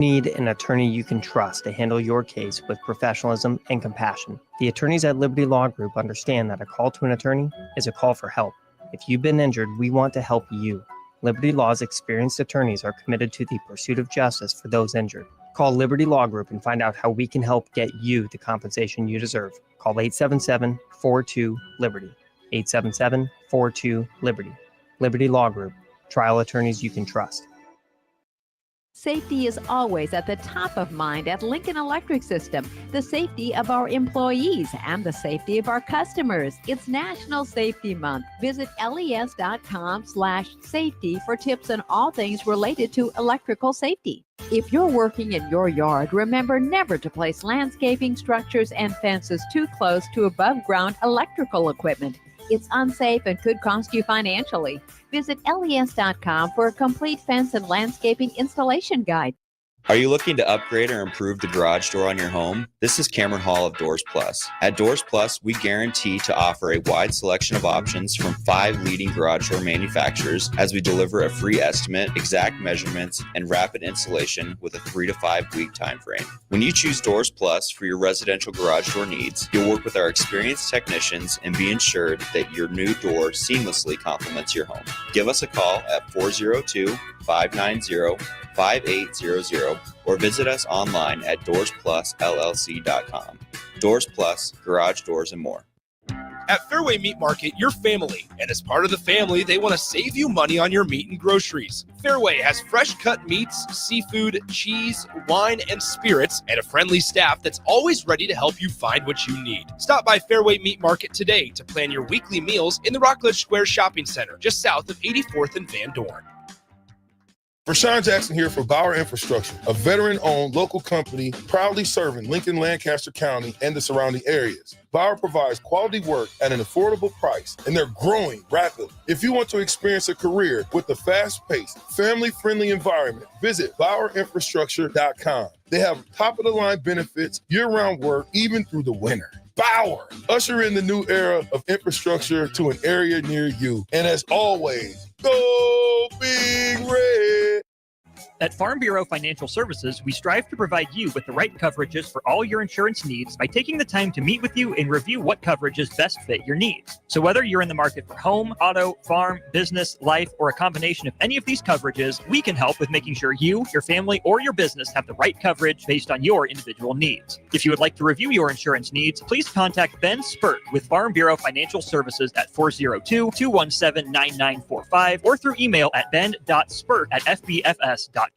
Need an attorney you can trust to handle your case with professionalism and compassion. The attorneys at Liberty Law Group understand that a call to an attorney is a call for help. If you've been injured, we want to help you. Liberty Law's experienced attorneys are committed to the pursuit of justice for those injured. Call Liberty Law Group and find out how we can help get you the compensation you deserve. Call 877-42-LIBERTY. 877-42-LIBERTY. Liberty Law Group. Trial attorneys you can trust. Safety is always at the top of mind at Lincoln Electric System. The safety of our employees and the safety of our customers. It's National Safety Month. Visit les.com/safety for tips on all things related to electrical safety. If you're working in your yard, remember never to place landscaping, structures, and fences too close to above-ground electrical equipment. It's unsafe and could cost you financially. Visit les.com for a complete fence and landscaping installation guide. Are you looking to upgrade or improve the garage door on your home? This is Cameron Hall of Doors Plus. At Doors Plus, we guarantee to offer a wide selection of options from 5 leading garage door manufacturers as we deliver a free estimate, exact measurements, and rapid installation with a 3 to 5 week time frame. When you choose Doors Plus for your residential garage door needs, you'll work with our experienced technicians and be ensured that your new door seamlessly complements your home. Give us a call at 402-590-5800 or visit us online at doorsplusllc.com. Doors Plus, garage doors and more. At Fairway Meat Market, you're family, and as part of the family, they want to save you money on your meat and groceries. Fairway has fresh cut meats, seafood, cheese, wine, and spirits, and a friendly staff that's always ready to help you find what you need. Stop by Fairway Meat Market today to plan your weekly meals in the Rockledge Square Shopping Center, just south of 84th and Van Dorn. Rashawn Jackson here for Bauer Infrastructure, a veteran-owned local company proudly serving Lincoln, Lancaster County, and the surrounding areas. Bauer provides quality work at an affordable price, and they're growing rapidly. If you want to experience a career with a fast-paced, family-friendly environment, visit BauerInfrastructure.com. They have top-of-the-line benefits, year-round work, even through the winter. Bauer, usher in the new era of infrastructure to an area near you. And as always, go Big Red! At Farm Bureau Financial Services, we strive to provide you with the right coverages for all your insurance needs by taking the time to meet with you and review what coverages best fit your needs. So whether you're in the market for home, auto, farm, business, life, or a combination of any of these coverages, we can help with making sure you, your family, or your business have the right coverage based on your individual needs. If you would like to review your insurance needs, please contact Ben Spurt with Farm Bureau Financial Services at 402-217-9945 or through email at ben.spurt@fbfs.com.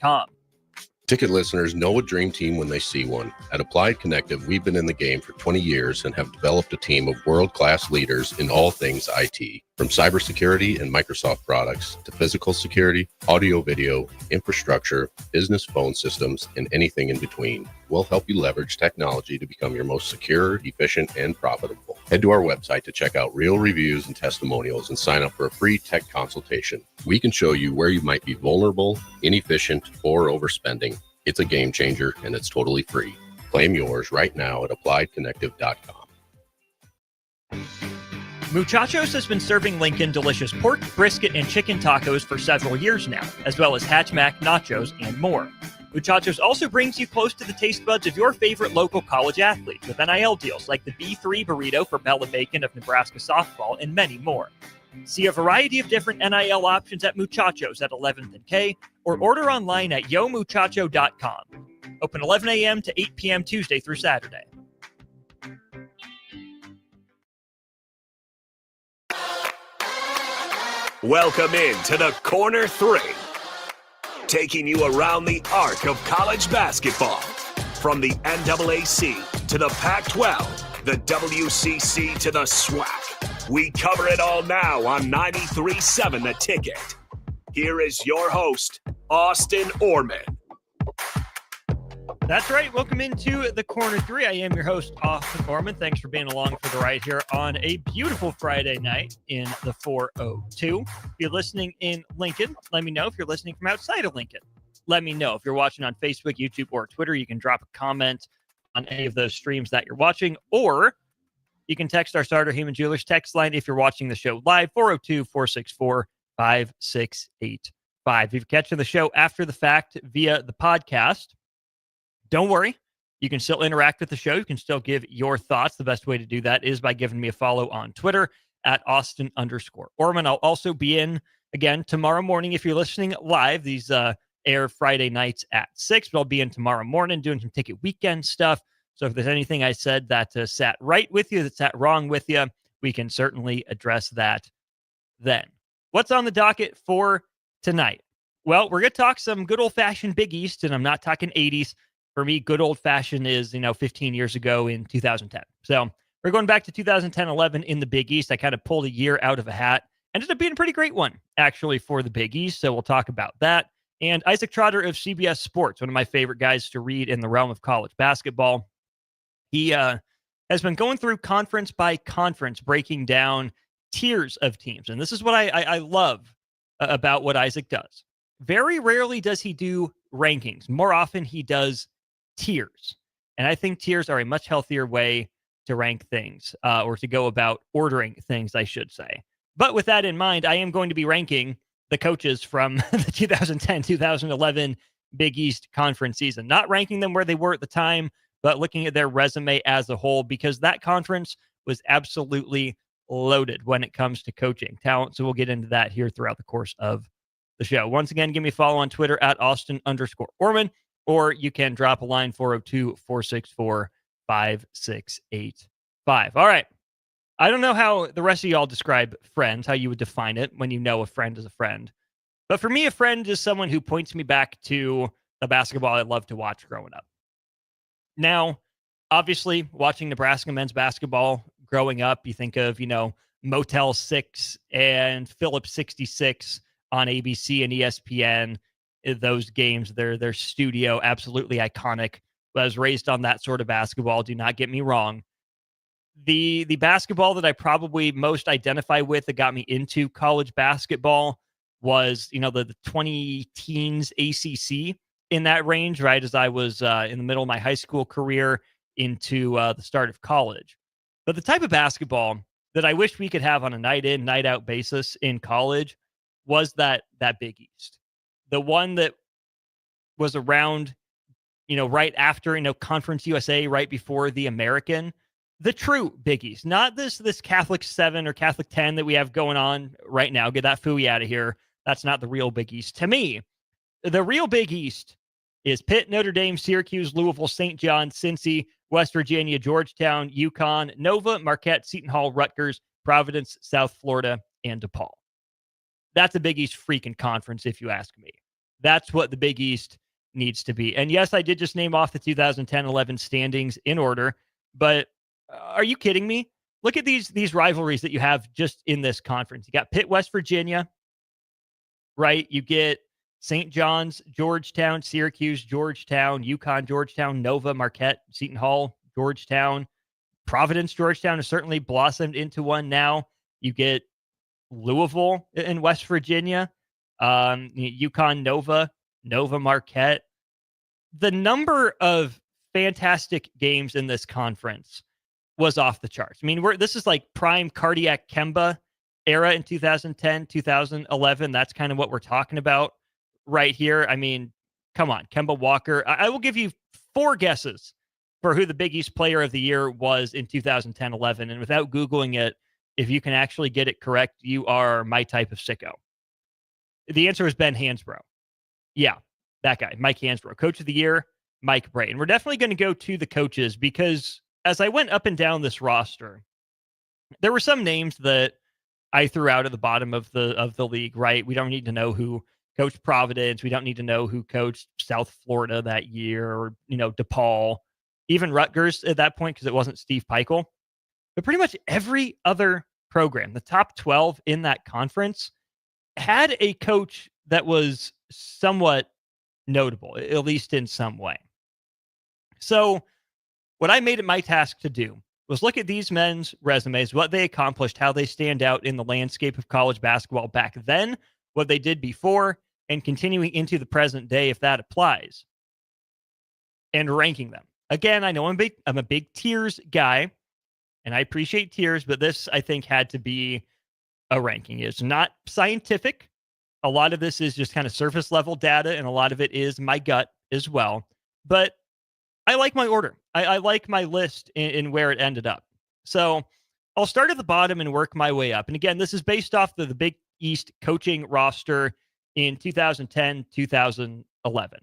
Ticket listeners know a dream team when they see one. At Applied Connective, we've been in the game for 20 years and have developed a team of world-class leaders in all things IT. From cybersecurity and Microsoft products to physical security, audio-video, infrastructure, business phone systems, and anything in between. We'll help you leverage technology to become your most secure, efficient, and profitable. Head to our website to check out real reviews and testimonials and sign up for a free tech consultation. We can show you where you might be vulnerable, inefficient, or overspending. It's a game changer, and it's totally free. Claim yours right now at appliedconnective.com. Muchachos has been serving Lincoln delicious pork, brisket, and chicken tacos for several years now, as well as Hatch Mac nachos and more. Muchachos also brings you close to the taste buds of your favorite local college athletes with NIL deals like the B3 burrito for Bella Bacon of Nebraska softball and many more. See a variety of different NIL options at Muchachos at 11th and K or order online at yomuchacho.com. Open 11 a.m. to 8 p.m. Tuesday through Saturday. Welcome in to the Corner 3, taking you around the arc of college basketball. From the NAAC to the Pac-12, the WCC to the SWAC. We cover it all now on 93.7 The Ticket. Here is your host, Austin Orman. That's right. Welcome into the Corner 3. I am your host, Austin Orman. Thanks for being along for the ride here on a beautiful Friday night in the 402. If you're listening in Lincoln, let me know. If you're listening from outside of Lincoln, let me know. If you're watching on Facebook, YouTube, or Twitter, you can drop a comment on any of those streams that you're watching, or you can text our Starter Heyman Jewelers text line if you're watching the show live, 402-464-5685. If you're catching the show after the fact via the podcast, don't worry. You can still interact with the show. You can still give your thoughts. The best way to do that is by giving me a follow on Twitter at Austin_Orman. I'll also be in again tomorrow morning. If you're listening live, these air Friday nights at 6, but I'll be in tomorrow morning doing some ticket weekend stuff. So if there's anything I said that sat right with you, that sat wrong with you, we can certainly address that then. What's on the docket for tonight? Well, we're going to talk some good old-fashioned Big East, and I'm not talking 80s. For me, good old-fashioned is, 15 years ago in 2010. So we're going back to 2010-11 in the Big East. I kind of pulled a year out of a hat. Ended up being a pretty great one, actually, for the Big East. So we'll talk about that. And Isaac Trotter of CBS Sports, one of my favorite guys to read in the realm of college basketball. He has been going through conference by conference, breaking down tiers of teams. And this is what I love about what Isaac does. Very rarely does he do rankings. More often he does tiers. And I think tiers are a much healthier way to rank things, or to go about ordering things, I should say. But with that in mind, I am going to be ranking the coaches from the 2010-2011 Big East Conference season. Not ranking them where they were at the time, but looking at their resume as a whole, because that conference was absolutely loaded when it comes to coaching talent. So we'll get into that here throughout the course of the show. Once again, give me a follow on Twitter at Austin_Orman, or you can drop a line 402-464-5685. All right. I don't know how the rest of y'all describe friends, how you would define it when you know a friend is a friend. But for me, a friend is someone who points me back to the basketball I loved to watch growing up. Now, obviously, watching Nebraska men's basketball growing up, you think of, Motel 6 and Phillips 66 on ABC and ESPN. Those games, their studio, absolutely iconic. I was raised on that sort of basketball. Do not get me wrong. The basketball that I probably most identify with that got me into college basketball was, the 20 teens ACC, in that range, right as I was in the middle of my high school career into the start of college. But the type of basketball that I wish we could have on a night in, night out basis in college was that Big East. The one that was around, right after, Conference USA, right before the American. The true Big East, not this Catholic 7 or Catholic 10 that we have going on right now. Get that phooey out of here. That's not the real Big East. To me, the real Big East is Pitt, Notre Dame, Syracuse, Louisville, St. John's, Cincy, West Virginia, Georgetown, UConn, Nova, Marquette, Seton Hall, Rutgers, Providence, South Florida, and DePaul. That's a Big East freaking conference, if you ask me. That's what the Big East needs to be. And yes, I did just name off the 2010-11 standings in order, but are you kidding me? Look at these rivalries that you have just in this conference. You got Pitt, West Virginia, right? You get St. John's, Georgetown, Syracuse, Georgetown, UConn, Georgetown, Nova, Marquette, Seton Hall, Georgetown, Providence, Georgetown has certainly blossomed into one now. You get Louisville in West Virginia, UConn, Nova, Marquette. The number of fantastic games in this conference was off the charts. I mean, this is like prime cardiac Kemba era in 2010, 2011. That's kind of what we're talking about right here. I mean, come on, Kemba Walker. I will give you 4 guesses for who the Big East Player of the Year was in 2010-11. And without Googling it, if you can actually get it correct, you are my type of sicko. The answer is Ben Hansbrough. Yeah, that guy, Mike Hansbrough. Coach of the Year, Mike Bray. And we're definitely going to go to the coaches because as I went up and down this roster, there were some names that I threw out at the bottom of the league, right? We don't need to know who coached Providence. We don't need to know who coached South Florida that year or, DePaul, even Rutgers at that point because it wasn't Steve Peichel. But pretty much every other program, the top 12 in that conference, had a coach that was somewhat notable, at least in some way. So what I made it my task to do was look at these men's resumes, what they accomplished, how they stand out in the landscape of college basketball back then, what they did before, and continuing into the present day, if that applies, and ranking them. Again, I know I'm a big tiers guy, and I appreciate tiers, but this, I think, had to be a ranking. It's not scientific. A lot of this is just kind of surface level data, and a lot of it is my gut as well. But I like my order. I like my list in where it ended up. So I'll start at the bottom and work my way up. And again, this is based off the Big East coaching roster in 2010, 2011.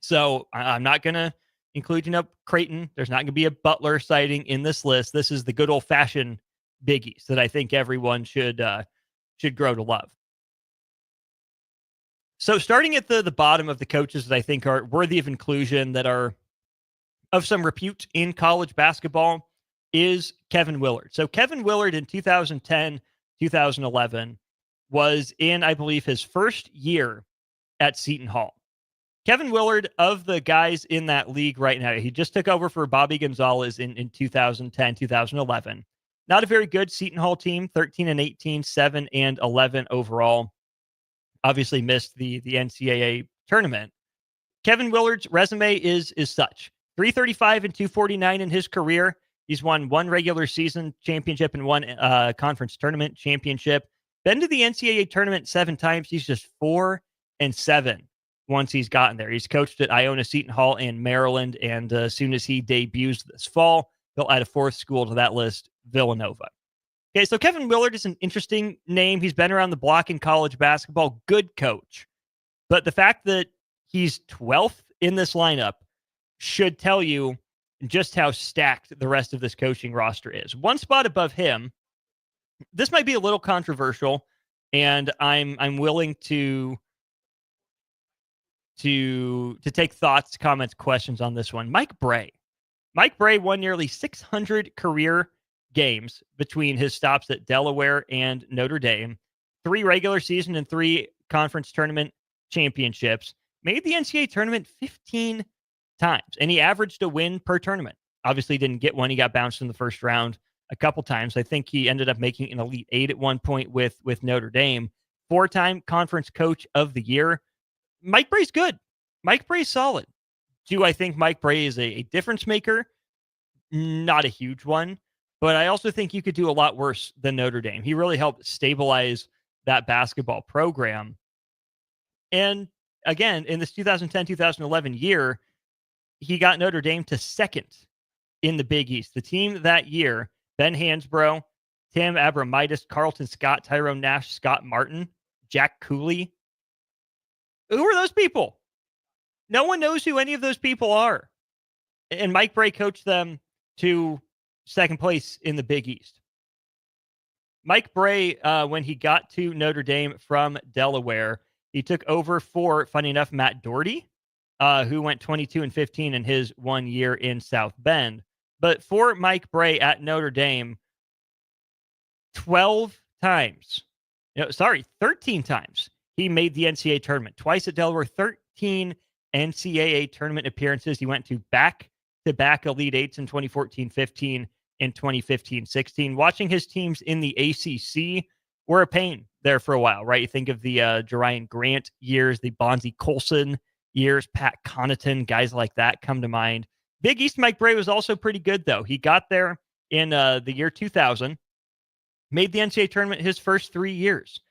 So I'm not going to include, Creighton. There's not going to be a Butler sighting in this list. This is the good old fashioned Big East that I think everyone should grow to love. So starting at the bottom of the coaches that I think are worthy of inclusion, that are of some repute in college basketball, is Kevin Willard. So Kevin Willard in 2010, 2011 was in, I believe, his first year at Seton Hall. Kevin Willard, of the guys in that league right now, he just took over for Bobby Gonzalez in 2010, 2011. Not a very good Seton Hall team, 13-18, 7-11 overall. Obviously missed the NCAA tournament. Kevin Willard's resume is such. 335 and 249 in his career. He's won one regular season championship and one conference tournament championship. Been to the NCAA tournament 7 times. He's just 4-7 once he's gotten there. He's coached at Iona, Seton Hall, and Maryland. And as soon as he debuts this fall, he'll add a 4th school to that list, Villanova. Okay, so Kevin Willard is an interesting name. He's been around the block in college basketball. Good coach. But the fact that he's 12th in this lineup should tell you just how stacked the rest of this coaching roster is. One spot above him, this might be a little controversial, and I'm willing to take thoughts, comments, questions on this one. Mike Brey. Mike Brey won nearly 600 career games between his stops at Delaware and Notre Dame, 3 regular season and 3 conference tournament championships, made the NCAA tournament 15 times, and he averaged a win per tournament. Obviously didn't get one. He got bounced in the first round a couple times. I think he ended up making an Elite 8 at one point with Notre Dame. 4-time conference coach of the year. Mike Brey's good. Mike Brey's solid. Do I think Mike Brey is a difference maker? Not a huge one. But I also think you could do a lot worse than Notre Dame. He really helped stabilize that basketball program. And again, in this 2010-2011 year, he got Notre Dame to 2nd in the Big East. The team that year, Ben Hansbrough, Tim Abramitis, Carlton Scott, Tyrone Nash, Scott Martin, Jack Cooley. Who are those people? No one knows who any of those people are. And Mike Brey coached them to 2nd place in the Big East. Mike Brey, when he got to Notre Dame from Delaware, he took over for, funny enough, Matt Doherty, who went 22-15 in his 1 year in South Bend. But for Mike Brey at Notre Dame, 13 times, he made the NCAA tournament. Twice at Delaware, 13 NCAA tournament appearances. He went to back-to-back Elite 8s in 2014-15 and 2015-16. Watching his teams in the ACC were a pain there for a while, right? You think of the Jerian Grant years, the Bonzie Colson years, Pat Connaughton, guys like that come to mind. Big East Mike Brey was also pretty good, though. He got there in the year 2000, made the NCAA tournament his first 3 years.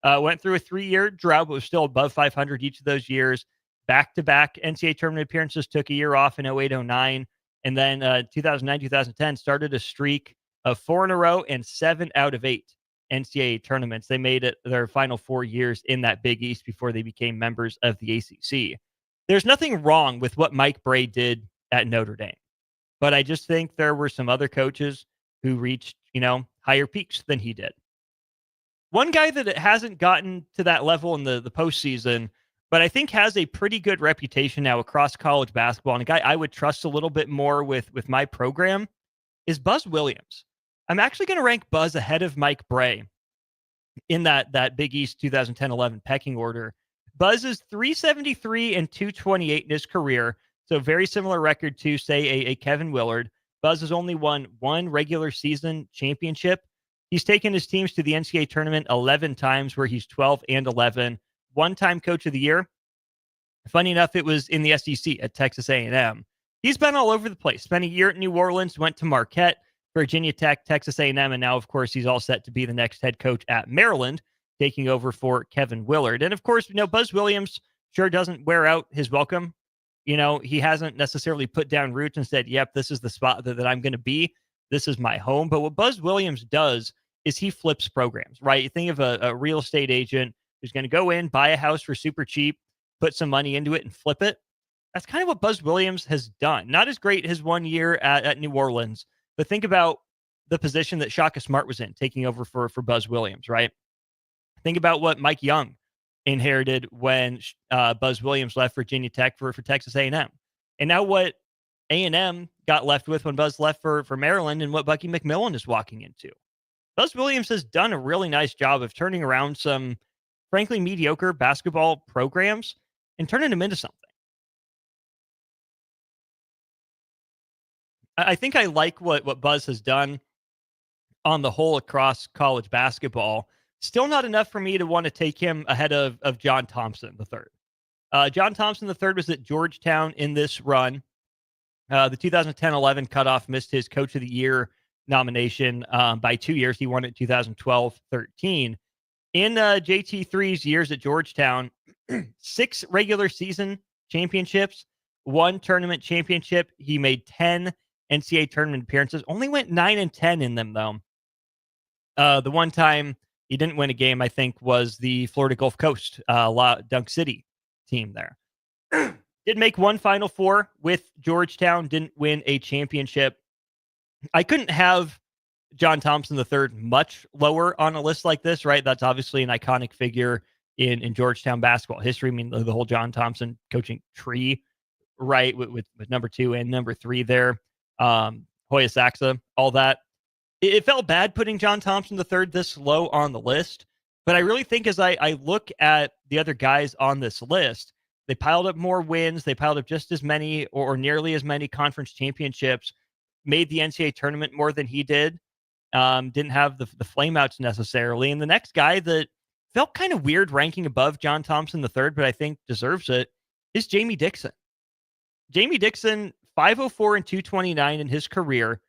Went through a 3-year drought, but was still above 500 each of those years. Back-to-back NCAA tournament appearances, took a year off in 08-09. And then 2009-2010 started a streak of 4 in a row and 7 out of 8 NCAA tournaments. They made it their final 4 years in that Big East before they became members of the ACC. There's nothing wrong with what Mike Brey did at Notre Dame, but I just think there were some other coaches who reached, higher peaks than he did. One guy that hasn't gotten to that level in the postseason, but I think has a pretty good reputation now across college basketball, and a guy I would trust a little bit more with my program, is Buzz Williams. I'm actually going to rank Buzz ahead of Mike Brey in that Big East 2010-11 pecking order. Buzz is 373 and 228 in his career, so very similar record to, say, a Kevin Willard. Buzz has only won 1 regular season championship. He's taken his teams to the NCAA tournament 11 times, where he's 12-11. 1-time coach of the year. Funny enough, it was in the SEC at Texas A&M. He's been all over the place. Spent a year at New Orleans, went to Marquette, Virginia Tech, Texas A&M, and now, of course, he's all set to be the next head coach at Maryland, taking over for Kevin Willard. And, of course, Buzz Williams sure doesn't wear out his welcome He hasn't necessarily put down roots and said, yep, this is the spot that I'm going to be. This is my home. But what Buzz Williams does is he flips programs, right? You think of a real estate agent who's going to go in, buy a house for super cheap, put some money into it and flip it. That's kind of what Buzz Williams has done. Not as great his 1 year at New Orleans, but think about the position that Shaka Smart was in, taking over for Buzz Williams, right? Think about what Mike Young inherited when Buzz Williams left Virginia Tech for Texas A&M. And now what A&M got left with when Buzz left for Maryland, and what Bucky McMillan is walking into. Buzz Williams has done a really nice job of turning around some, frankly, mediocre basketball programs and turning them into something. I think I like what Buzz has done on the whole across college basketball. Still not enough for me to want to take him ahead of John Thompson III. John Thompson III was at Georgetown in this run. The 2010-11 cutoff missed his Coach of the Year nomination by 2 years. He won it 2012-13. In JT3's years at Georgetown, 6 regular season championships, 1 tournament championship. He made 10 NCAA tournament appearances. Only went 9-10 in them, though. The one time he didn't win a game, I think, was the Florida Gulf Coast Dunk City team there. Did make 1 Final Four with Georgetown, didn't win a championship. I couldn't have John Thompson III much lower on a list like this, right? That's obviously an iconic figure in Georgetown basketball history. I mean, the whole John Thompson coaching tree, right, with number 2 and number 3 there. Hoya Saxa, all that. It felt bad putting John Thompson III this low on the list, but I really think as I look at the other guys on this list, they piled up more wins. They piled up just as many or nearly as many conference championships, made the NCAA tournament more than he did. Didn't have the flameouts necessarily. And the next guy that felt kind of weird ranking above John Thompson III, but I think deserves it, is Jamie Dixon. Jamie Dixon, 504 and 229 in his career.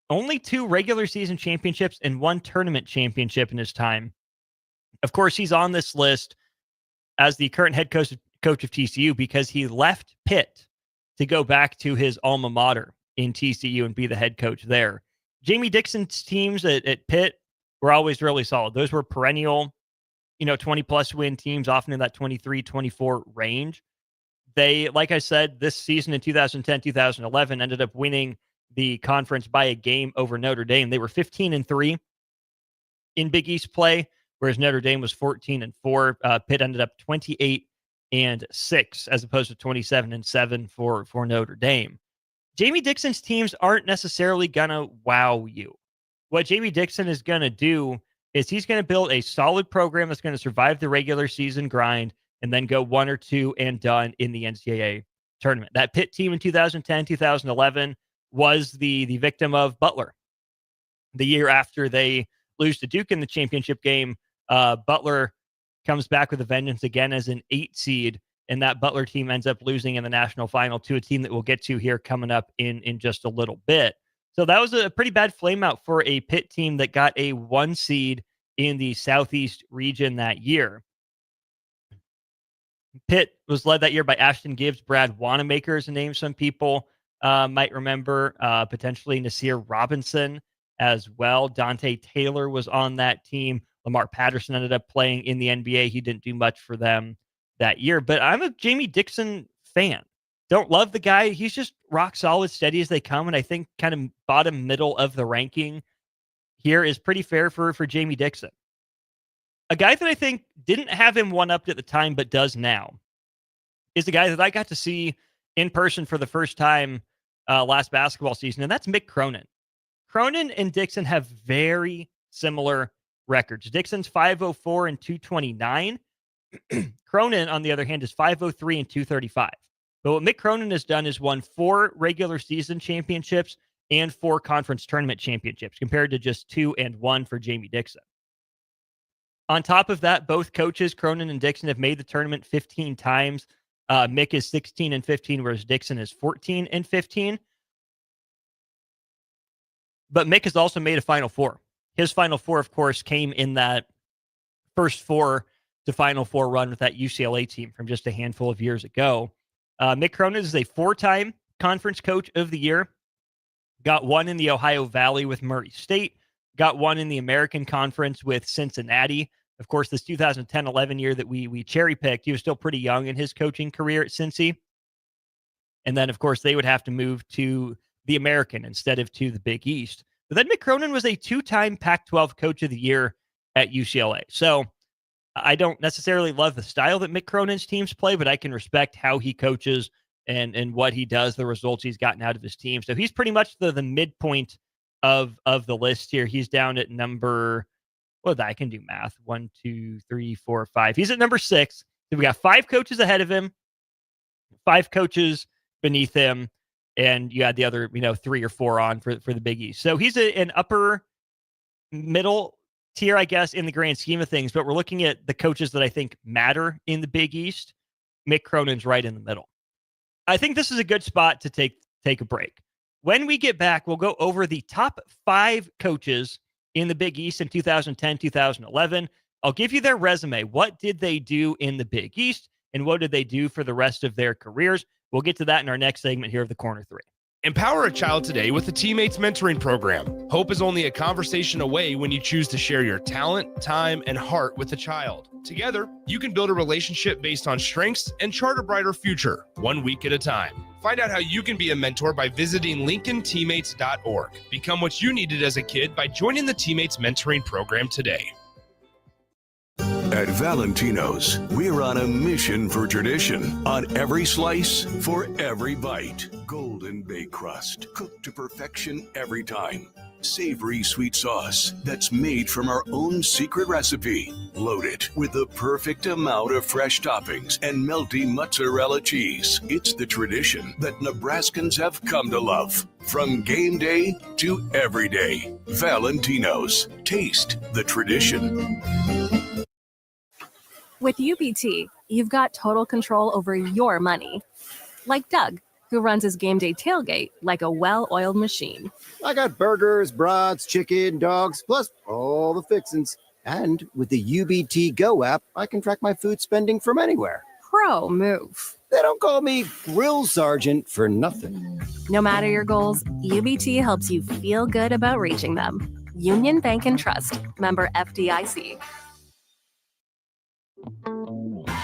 Only 2 regular season championships and 1 tournament championship in his time. Of course, he's on this list as the current head coach of TCU because he left Pitt to go back to his alma mater in TCU and be the head coach there. Jamie Dixon's teams at Pitt were always really solid. Those were perennial, 20-plus win teams, often in that 23-24 range. They, like I said, this season in 2010-2011 ended up winning the conference by a game over Notre Dame. They were 15-3 in Big East play, whereas Notre Dame was 14-4. Pitt ended up 28-6 as opposed to 27-7 for Notre Dame. Jamie Dixon's teams aren't necessarily going to wow you. What Jamie Dixon is going to do is he's going to build a solid program that's going to survive the regular season grind and then go 1 or 2 and done in the NCAA tournament. That Pitt team in 2010-2011 was the victim of Butler. The year after they lose to Duke in the championship game, Butler comes back with a vengeance again as an 8 seed, and that Butler team ends up losing in the national final to a team that we'll get to here coming up in just a little bit. So that was a pretty bad flameout for a Pitt team that got a 1 seed in the Southeast region that year. Pitt was led that year by Ashton Gibbs, Brad Wanamaker is a name some people might remember, potentially Nasir Robinson as well. Dante Taylor was on that team. Lamar Patterson ended up playing in the NBA. He didn't do much for them that year, but I'm a Jamie Dixon fan. Don't love the guy. He's just rock solid, steady as they come. And I think kind of bottom middle of the ranking here is pretty fair for Jamie Dixon. A guy that I think didn't have him one upped at the time, but does now, is the guy that I got to see in person for the first time last basketball season, and that's Mick Cronin. Cronin and Dixon have very similar records. Dixon's 504 and 229. Cronin, on the other hand, is 503 and 235. But what Mick Cronin has done is won 4 regular season championships and 4 conference tournament championships, compared to just 2 and 1 for Jamie Dixon. On top of that, both coaches, Cronin and Dixon, have made the tournament 15 times. Mick is 16 and 15, whereas Dixon is 14 and 15. But Mick has also made a Final Four. His Final Four, of course, came in that first 4 to Final Four run with that UCLA team from just a handful of years ago. Mick Cronin is a 4-time Conference Coach of the Year. Got one in the Ohio Valley with Murray State. Got one in the American Conference with Cincinnati. Of course, this 2010-11 year that we cherry-picked, he was still pretty young in his coaching career at Cincy. And then, of course, they would have to move to the American instead of to the Big East. But then Mick Cronin was a 2-time Pac-12 Coach of the Year at UCLA. So I don't necessarily love the style that Mick Cronin's teams play, but I can respect how he coaches and what he does, the results he's gotten out of his team. So he's pretty much the midpoint of the list here. He's down at number, well, I can do math. 1, 2, 3, 4, 5. He's at number 6. So we got 5 coaches ahead of him, 5 coaches beneath him, and you had the other, 3 or 4 on for the Big East. So he's an upper middle tier, I guess, in the grand scheme of things, but we're looking at the coaches that I think matter in the Big East. Mick Cronin's right in the middle. I think this is a good spot to take a break. When we get back, we'll go over the top 5 coaches in the Big East in 2010, 2011. I'll give you their resume. What did they do in the Big East, and what did they do for the rest of their careers? We'll get to that in our next segment here of the Corner 3. Empower a child today with the Teammates Mentoring Program. Hope is only a conversation away when you choose to share your talent, time, and heart with a child. Together, you can build a relationship based on strengths and chart a brighter future, 1 week at a time. Find out how you can be a mentor by visiting LincolnTeammates.org. Become what you needed as a kid by joining the Teammates Mentoring Program today. At Valentino's, we're on a mission for tradition. On every slice, for every bite. Golden baked crust, cooked to perfection every time. Savory sweet sauce that's made from our own secret recipe. Loaded with the perfect amount of fresh toppings and melty mozzarella cheese. It's the tradition that Nebraskans have come to love. From game day to every day. Valentino's. Taste the tradition. With UBT, you've got total control over your money. Like Doug, who runs his game day tailgate like a well-oiled machine. I got burgers, brats, chicken, dogs, plus all the fixins. And with the UBT Go app, I can track my food spending from anywhere. Pro move. They don't call me Grill Sergeant for nothing. No matter your goals, UBT helps you feel good about reaching them. Union Bank and Trust. Member FDIC.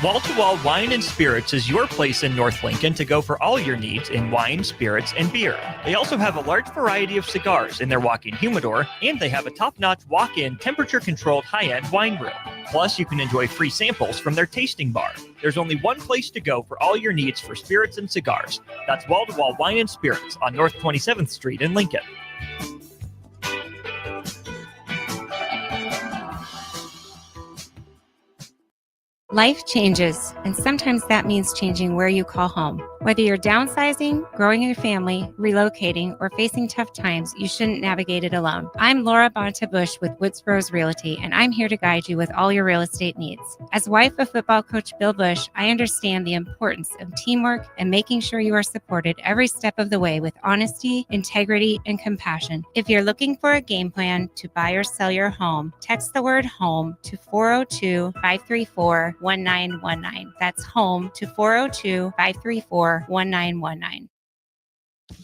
Wall-to-Wall Wine and Spirits is your place in North Lincoln to go for all your needs in wine, spirits, and beer. They also have a large variety of cigars in their walk-in humidor, and they have a top-notch walk-in temperature-controlled high-end wine room. Plus, you can enjoy free samples from their tasting bar. There's only one place to go for all your needs for spirits and cigars. That's Wall-to-Wall Wine and Spirits on North 27th Street in Lincoln. Life changes, and sometimes that means changing where you call home. Whether you're downsizing, growing your family, relocating, or facing tough times, you shouldn't navigate it alone. I'm Laura Bonta-Bush with Woods Rose Realty, and I'm here to guide you with all your real estate needs. As wife of football coach Bill Bush, I understand the importance of teamwork and making sure you are supported every step of the way with honesty, integrity, and compassion. If you're looking for a game plan to buy or sell your home, text the word HOME to 402-534-1919. That's HOME to 402-534-1919.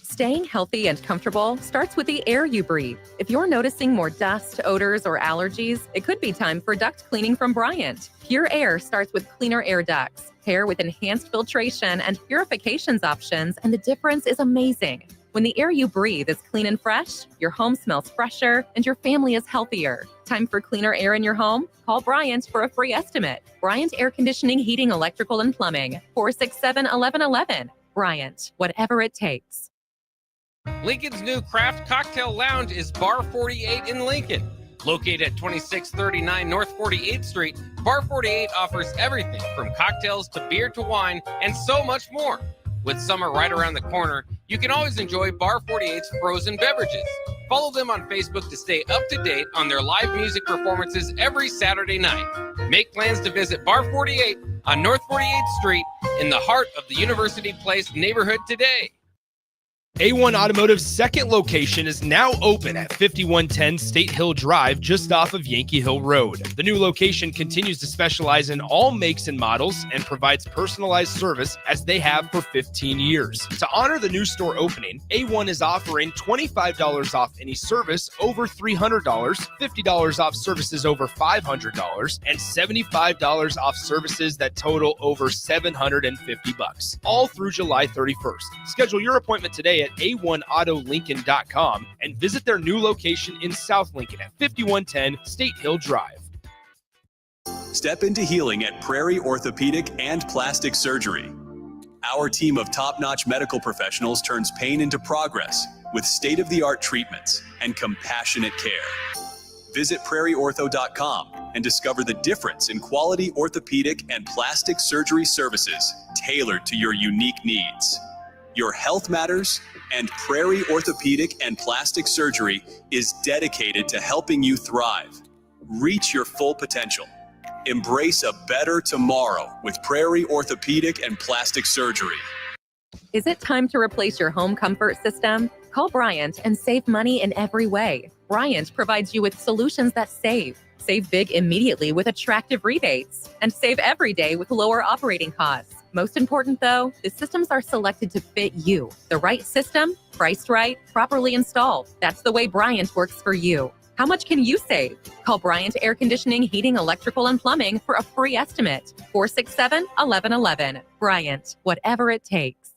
Staying healthy and comfortable starts with the air you breathe. If you're noticing more dust, odors, or allergies, it could be time for duct cleaning from Bryant. Pure Air starts with cleaner air ducts, pair with enhanced filtration and purifications options, and the difference is amazing. When the air you breathe is clean and fresh, your home smells fresher, and your family is healthier. Time for cleaner air in your home? Call Bryant for a free estimate. Bryant Air Conditioning, Heating, Electrical, and Plumbing. 467-1111. Bryant, whatever it takes. Lincoln's new craft cocktail lounge is Bar 48 in Lincoln. Located at 2639 North 48th Street, Bar 48 offers everything from cocktails to beer to wine and so much more. With summer right around the corner, you can always enjoy Bar 48's frozen beverages. Follow them on Facebook to stay up to date on their live music performances every Saturday night. Make plans to visit Bar 48 on North 48th Street in the heart of the University Place neighborhood today. A1 Automotive's second location is now open at 5110 State Hill Drive, just off of Yankee Hill Road. The new location continues to specialize in all makes and models and provides personalized service as they have for 15 years. To honor the new store opening, A1 is offering $25 off any service over $300, $50 off services over $500, and $75 off services that total over $750, all through July 31st. Schedule your appointment today at a1autolincoln.com and visit their new location in South Lincoln at 5110 State Hill Drive. Step into healing at Prairie Orthopedic and Plastic Surgery. Our team of top-notch medical professionals turns pain into progress with state-of-the-art treatments and compassionate care. Visit prairieortho.com and discover the difference in quality orthopedic and plastic surgery services tailored to your unique needs. Your health matters, and Prairie Orthopedic and Plastic Surgery is dedicated to helping you thrive. Reach your full potential. Embrace a better tomorrow with Prairie Orthopedic and Plastic Surgery. Is it time to replace your home comfort system? Call Bryant and save money in every way. Bryant provides you with solutions that save. Save big immediately with attractive rebates, and save every day with lower operating costs. Most important though, the systems are selected to fit you. The right system, priced right, properly installed. That's the way Bryant works for you. How much can you save? Call Bryant Air Conditioning, Heating, Electrical, and Plumbing for a free estimate. 467-1111. Bryant, whatever it takes.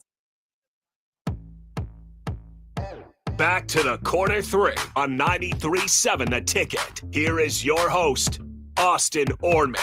Back to the Corner 3 on 93.7 The Ticket. Here is your host, Austin Orman.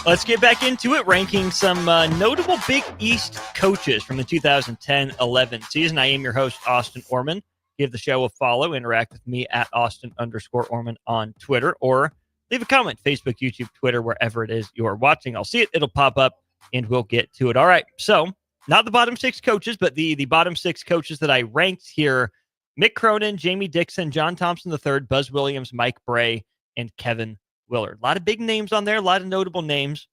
Let's get back into it, ranking some notable Big East coaches from the 2010-11 season. I am your host, Austin Orman. Give the show a follow. Interact with me at Austin_Orman on Twitter, or leave a comment, Facebook, YouTube, Twitter, wherever it is you're watching. I'll see it. It'll pop up, and we'll get to it. All right, so not the bottom six coaches, but the bottom six coaches that I ranked here: Mick Cronin, Jamie Dixon, John Thompson III, Buzz Williams, Mike Bray, and Kevin Willard. A lot of big names on there, a lot of notable names,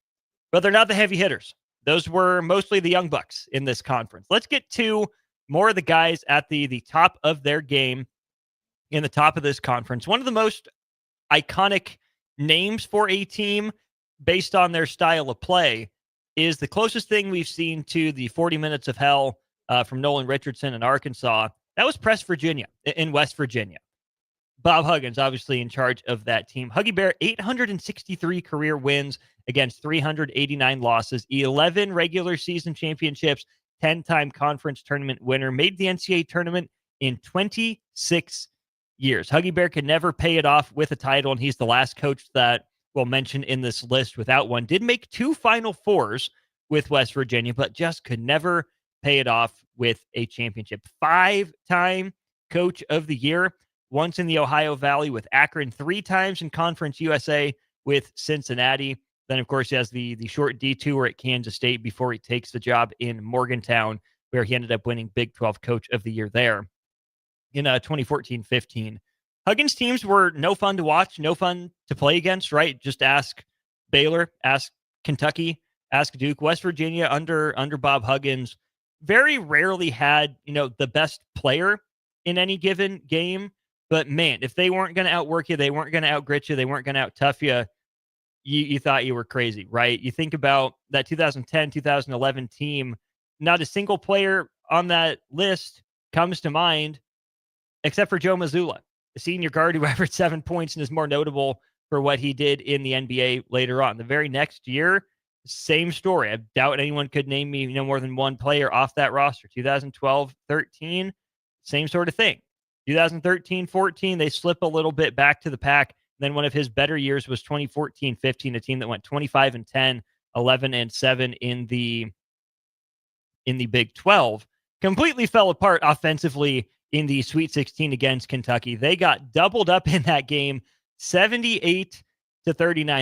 but they're not the heavy hitters. Those were mostly the young bucks in this conference. Let's get to more of the guys at the top of their game in the top of this conference. One of the most iconic names for a team based on their style of play is the closest thing we've seen to the 40 minutes of hell from Nolan Richardson in Arkansas. That was Press Virginia in West Virginia. Bob Huggins, obviously in charge of that team. Huggy Bear, 863 career wins against 389 losses, 11 regular season championships, 10-time conference tournament winner, made the NCAA tournament in 26 years. Huggy Bear could never pay it off with a title, and he's the last coach that we'll mention in this list without one. Did make 2 Final Fours with West Virginia, but just could never pay it off with a championship. 5-time Coach of the Year, once in the Ohio Valley with Akron, 3 times in Conference USA with Cincinnati. Then, of course, he has the short detour at Kansas State before he takes the job in Morgantown, where he ended up winning Big 12 Coach of the Year there in 2014-15. Huggins' teams were no fun to watch, no fun to play against, right? Just ask Baylor, ask Kentucky, ask Duke. West Virginia under Bob Huggins very rarely had, the best player in any given game. But man, if they weren't going to outwork you, they weren't going to outgrit you, they weren't going to out-tough you, you thought you were crazy, right? You think about that 2010-2011 team, not a single player on that list comes to mind except for Joe Mazzulla, the senior guard who averaged 7 points and is more notable for what he did in the NBA later on. The very next year, same story. I doubt anyone could name me more than one player off that roster. 2012-13, same sort of thing. 2013-14, they slip a little bit back to the pack. Then one of his better years was 2014-15, a team that went 25-10, 11-7 in the Big 12. Completely fell apart offensively in the Sweet 16 against Kentucky. They got doubled up in that game, 78-39.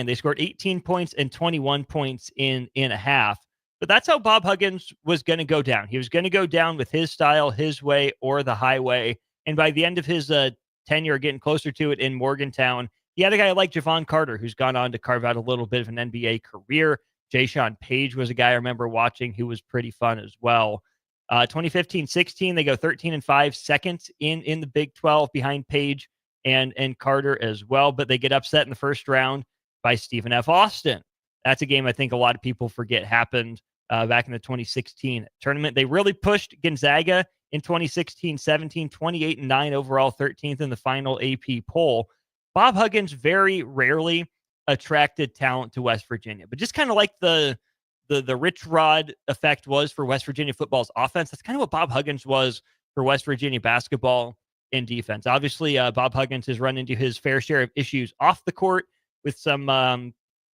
They scored 18 points and 21 points in a half. But that's how Bob Huggins was going to go down. He was going to go down with his style, his way, or the highway. And by the end of his tenure, getting closer to it in Morgantown, he had a guy like Javon Carter, who's gone on to carve out a little bit of an NBA career. Jay Sean Page was a guy I remember watching who was pretty fun as well. 2015-16, they go 13-5, second in the Big 12 behind Page and Carter as well, but they get upset in the first round by Stephen F. Austin. That's a game I think a lot of people forget happened back in the 2016 tournament. They really pushed Gonzaga in 2016-17, 28-9 overall, 13th in the final AP poll. Bob Huggins very rarely attracted talent to West Virginia, but just kind of like the Rich Rod effect was for West Virginia football's offense, that's kind of what Bob Huggins was for West Virginia basketball and defense. Obviously, Bob Huggins has run into his fair share of issues off the court with some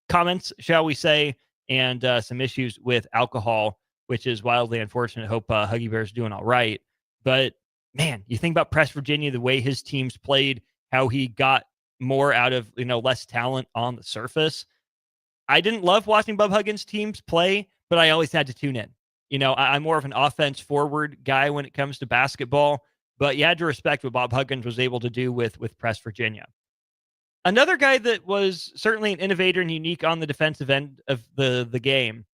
comments, shall we say, and some issues with alcohol, which is wildly unfortunate. Hope Huggy Bear's doing all right. But, man, you think about Press Virginia, the way his teams played, how he got more out of, less talent on the surface. I didn't love watching Bob Huggins' teams play, but I always had to tune in. I'm more of an offense-forward guy when it comes to basketball, but you had to respect what Bob Huggins was able to do with Press Virginia. Another guy that was certainly an innovator and unique on the defensive end of the game,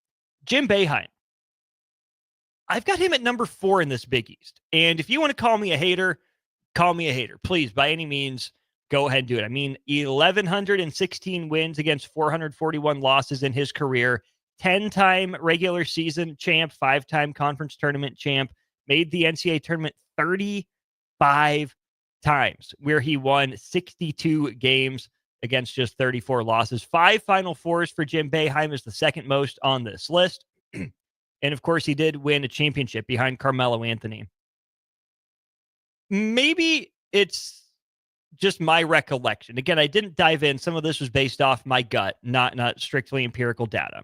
Jim Boeheim. I've got him at number 4 in this Big East. And if you want to call me a hater, call me a hater. Please, by any means, go ahead and do it. I mean, 1,116 wins against 441 losses in his career, 10-time regular season champ, 5-time conference tournament champ, made the NCAA tournament 35 times, where he won 62 games against just 34 losses. 5 Final Fours for Jim Boeheim is the second most on this list. And of course, he did win a championship behind Carmelo Anthony. Maybe it's just my recollection. Again, I didn't dive in. Some of this was based off my gut, not strictly empirical data.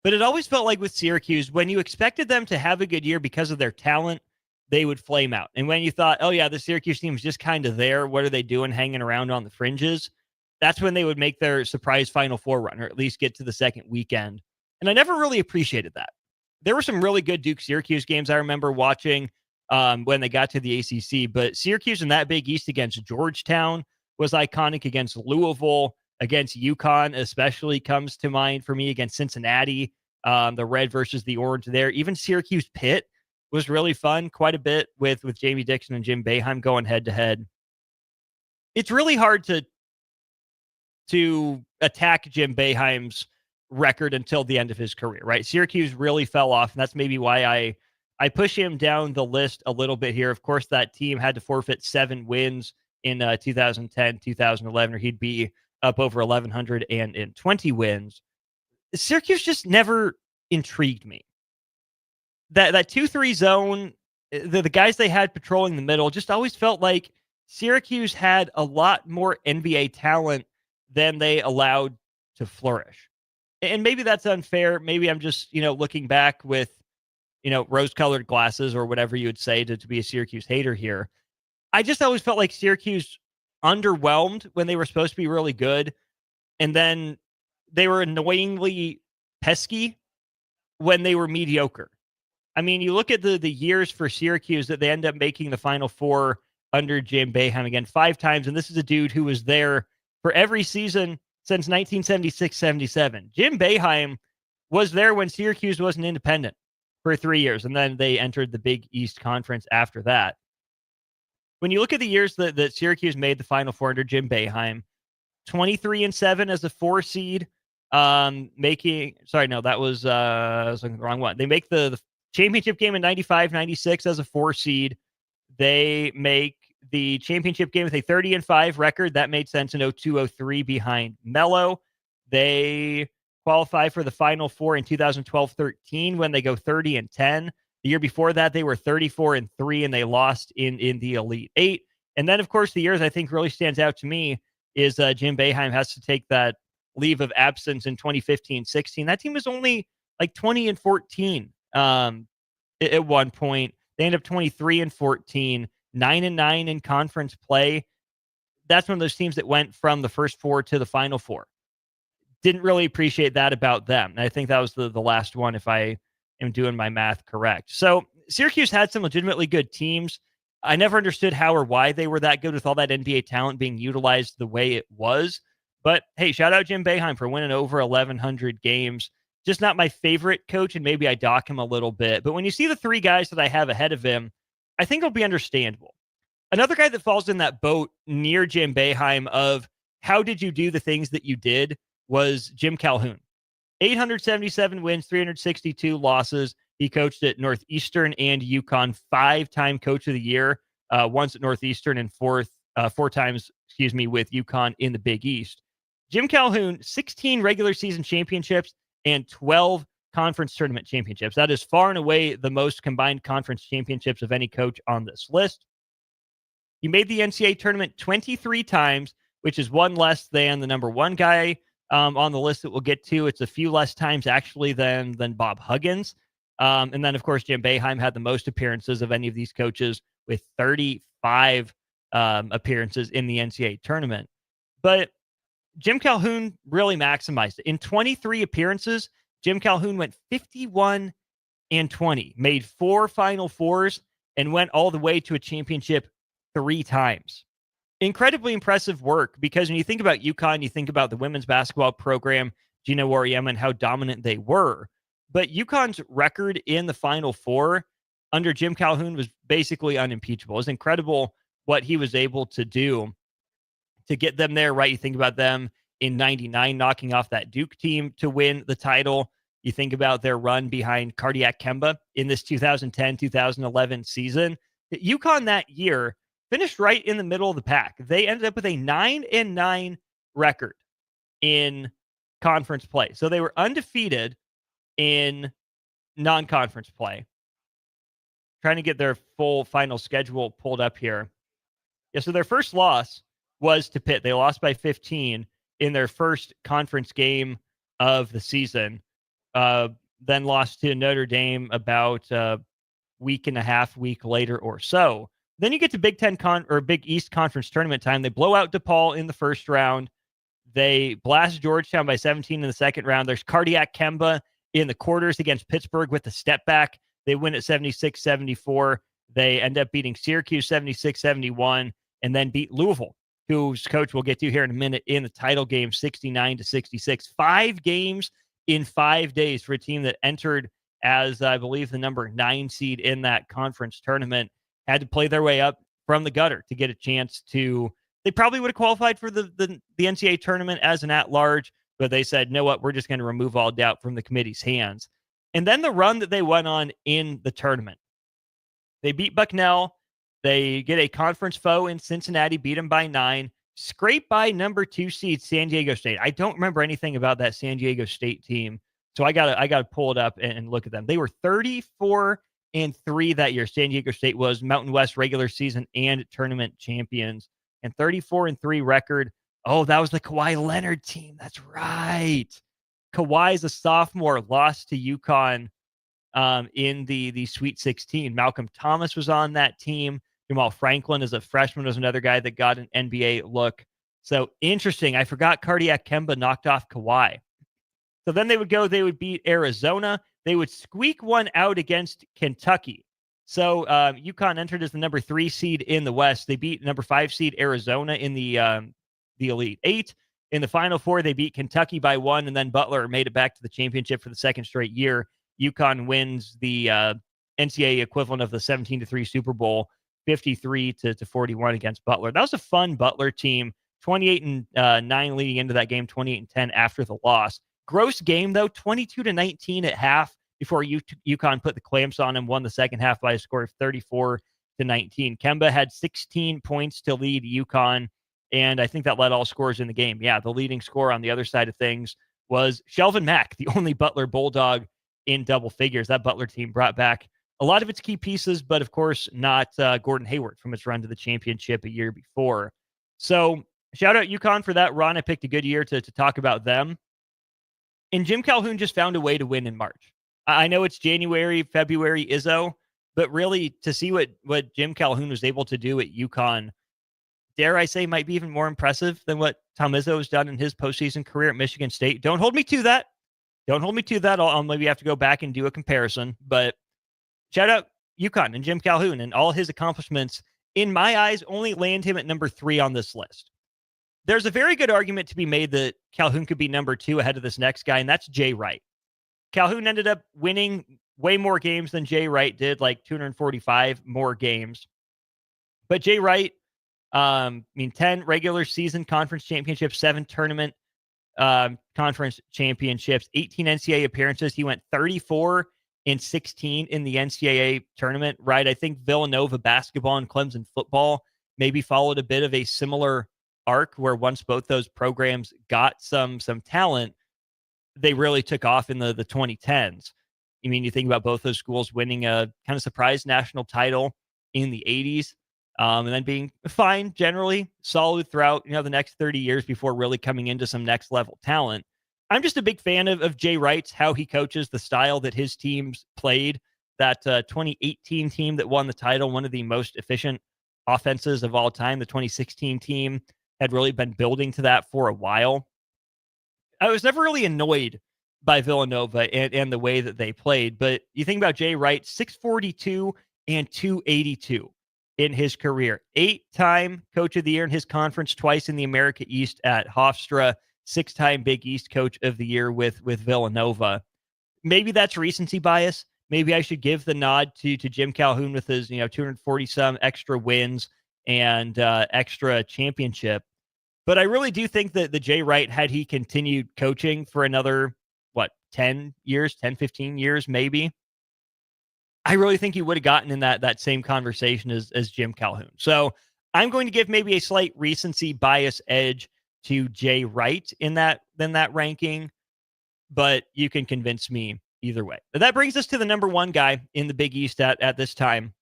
But it always felt like with Syracuse, when you expected them to have a good year because of their talent, they would flame out. And when you thought, oh yeah, the Syracuse team's just kind of there, what are they doing hanging around on the fringes? That's when they would make their surprise Final Four run, or at least get to the second weekend. And I never really appreciated that. There were some really good Duke-Syracuse games I remember watching when they got to the ACC, but Syracuse in that Big East against Georgetown was iconic, against Louisville, against UConn especially comes to mind for me, against Cincinnati, the red versus the orange there. Even Syracuse-Pitt was really fun, quite a bit with Jamie Dixon and Jim Boeheim going head-to-head. It's really hard to attack Jim Boeheim's record until the end of his career, right? Syracuse really fell off, and that's maybe why I push him down the list a little bit here. Of course, that team had to forfeit 7 wins in 2010, 2011, or he'd be up over 1,120 wins. Syracuse just never intrigued me. That 2-3 zone, the guys they had patrolling the middle, just always felt like Syracuse had a lot more NBA talent than they allowed to flourish. And maybe that's unfair. Maybe I'm just, looking back with, rose-colored glasses or whatever you would say to be a Syracuse hater here. I just always felt like Syracuse underwhelmed when they were supposed to be really good. And then they were annoyingly pesky when they were mediocre. I mean, you look at the years for Syracuse that they end up making the Final Four under Jim Boeheim, again, 5 times. And this is a dude who was there for every season since 1976-77. Jim Boeheim was there when Syracuse was an independent for 3 years, and then they entered the Big East Conference after that. When you look at the years that Syracuse made the Final Four under Jim Boeheim, 23-7 as a 4 seed, I was looking at the wrong one. They make the championship game in 95-96 as a 4 seed. They make the championship game with a 30-5 record. That made sense in 02-03 behind Melo. They qualify for the Final Four in 2012-13 when they go 30-10. The year before that, they were 34-3 and they lost in the Elite Eight. And then, of course, the years I think really stands out to me is Jim Boeheim has to take that leave of absence in 2015-16. That team was only like 20-14 at one point. They end up 23-14, 9-9 in conference play. That's one of those teams that went from the first 4 to the Final Four. Didn't really appreciate that about them. And I think that was the last one, if I am doing my math correct. So Syracuse had some legitimately good teams. I never understood how or why they were that good with all that NBA talent being utilized the way it was. But hey, shout out Jim Boeheim for winning over 1,100 games. just not my favorite coach, and maybe I dock him a little bit. But when you see the three guys that I have ahead of him, I think it'll be understandable. Another guy that falls in that boat near Jim Boeheim of how did you do the things that you did was Jim Calhoun. 877 wins, 362 losses. He coached at Northeastern and UConn, 5-time coach of the year, once at Northeastern and four times, with UConn in the Big East. Jim Calhoun, 16 regular season championships and 12 conference tournament championships. That is far and away the most combined conference championships of any coach on this list. He made the NCAA tournament 23 times, which is one less than the number one guy on the list that we'll get to. It's a few less times actually than Bob Huggins. And then, of course, Jim Boeheim had the most appearances of any of these coaches with 35 appearances in the NCAA tournament. But Jim Calhoun really maximized it. In 23 appearances, Jim Calhoun went 51-20, made 4 Final Fours, and went all the way to a championship 3 times. Incredibly impressive work, because when you think about UConn, you think about the women's basketball program, Gina Warriema, and how dominant they were. But UConn's record in the Final Four under Jim Calhoun was basically unimpeachable. It was incredible what he was able to do to get them there, right? You think about them in 99 knocking off that Duke team to win the title. You think about their run behind Cardiac Kemba in this 2010-2011 season. UConn that year finished right in the middle of the pack. They ended up with a 9-9 record in conference play. So they were undefeated in non-conference play. Trying to get their full final schedule pulled up here. Yeah, so their first loss was to Pitt. They lost by 15 in their first conference game of the season. Then lost to Notre Dame about a week later or so. Then you get to Big East Conference tournament time. They blow out DePaul in the first round. They blast Georgetown by 17 in the second round. There's Cardiac Kemba in the quarters against Pittsburgh with the step back. They win at 76-74. They end up beating Syracuse 76-71, and then beat Louisville, whose coach we'll get to here in a minute, in the title game 69-66. 5 games in 5 days for a team that entered as, I believe, the number 9 seed in that conference tournament. Had to play their way up from the gutter to get a chance to. They probably would have qualified for the NCAA tournament as an at-large, but they said, know what, we're just going to remove all doubt from the committee's hands. And then the run that they went on in the tournament. They beat Bucknell. They get a conference foe in Cincinnati, beat them by 9, scraped by number 2 seed San Diego State. I don't remember anything about that San Diego State team, so I gotta pull it up and look at them. They were 34-3 that year. San Diego State was Mountain West regular season and tournament champions, and 34-3 record. Oh, that was the Kawhi Leonard team. That's right. Kawhi's a sophomore, lost to UConn in the Sweet 16. Malcolm Thomas was on that team. Jamal Franklin as a freshman was another guy that got an NBA look. So interesting. I forgot Cardiac Kemba knocked off Kawhi. So then they would beat Arizona. They would squeak one out against Kentucky. So UConn entered as the number 3 seed in the West. They beat number 5 seed Arizona in the Elite 8. In the Final Four, they beat Kentucky by 1, and then Butler made it back to the championship for the second straight year. UConn wins the NCAA equivalent of the 17-3 Super Bowl, 53-41 against Butler. That was a fun Butler team. 28-9 leading into that game, 28-10 after the loss. Gross game, though, 22-19 at half before UConn put the clamps on him, won the second half by a score of 34-19. Kemba had 16 points to lead UConn, and I think that led all scorers in the game. Yeah, the leading scorer on the other side of things was Shelvin Mack, the only Butler Bulldog in double figures. That Butler team brought back a lot of its key pieces, but of course not Gordon Hayward from its run to the championship a year before. So shout out UConn for that run. I picked a good year to talk about them. And Jim Calhoun just found a way to win in March. I know it's January, February, Izzo, but really to see what Jim Calhoun was able to do at UConn, dare I say, might be even more impressive than what Tom Izzo has done in his postseason career at Michigan State. Don't hold me to that. I'll maybe have to go back and do a comparison, but shout out UConn and Jim Calhoun, and all his accomplishments, in my eyes, only land him at number 3 on this list. There's a very good argument to be made that Calhoun could be number 2 ahead of this next guy, and that's Jay Wright. Calhoun ended up winning way more games than Jay Wright did, like 245 more games. But Jay Wright, 10 regular season conference championships, 7 tournament conference championships, 18 NCAA appearances. He went 34-16 in the NCAA tournament, right? I think Villanova basketball and Clemson football maybe followed a bit of a similar arc where once both those programs got some talent, they really took off in the 2010s. You think about both those schools winning a kind of surprise national title in the 80s, and then being fine, generally solid throughout, the next 30 years before really coming into some next level talent. I'm just a big fan of Jay Wright's, how he coaches, the style that his teams played. That 2018 team that won the title, one of the most efficient offenses of all time. The 2016 team had really been building to that for a while. I was never really annoyed by Villanova and the way that they played, but you think about Jay Wright, 642 and 282 in his career. 8-time Coach of the Year in his conference, twice in the America East at Hofstra, 6-time Big East Coach of the Year with Villanova. Maybe that's recency bias. Maybe I should give the nod to Jim Calhoun with his 240-some extra wins and extra championship. But I really do think that the Jay Wright, had he continued coaching for another, 10 years, 10, 15 years, maybe, I really think he would have gotten in that same conversation as Jim Calhoun. So I'm going to give maybe a slight recency bias edge to Jay Wright in that ranking, but you can convince me either way. But that brings us to the number one guy in the Big East at this time.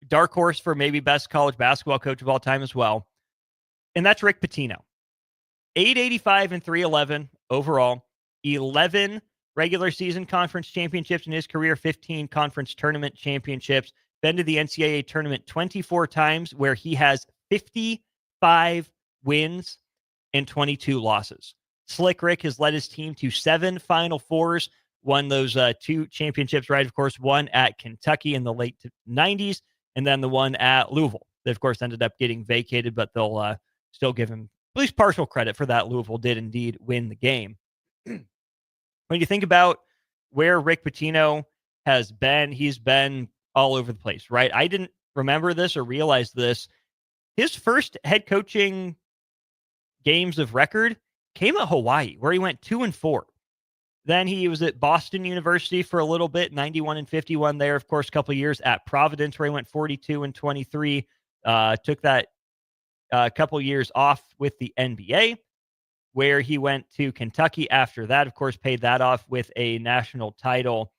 Dark horse for maybe best college basketball coach of all time as well. And that's Rick Pitino. 885 and 311 overall, 11 regular season conference championships in his career, 15 conference tournament championships, been to the NCAA tournament 24 times, where he has 55 wins and 22 losses. Slick Rick has led his team to 7 Final Fours, won those 2 championships, right? Of course, one at Kentucky in the late 90s, and then the one at Louisville. They, of course, ended up getting vacated, but they'll still give him at least partial credit for that. Louisville did indeed win the game. When you think about where Rick Pitino has been, he's been all over the place, right? I didn't remember this or realize this. His first head coaching games of record came at Hawaii, where he went 2-4. Then he was at Boston University for a little bit, 91 and 51 there. Of course, a couple of years at Providence, where he went 42 and 23. Took that couple years off with the NBA, where he went to Kentucky after that. Of course, paid that off with a national title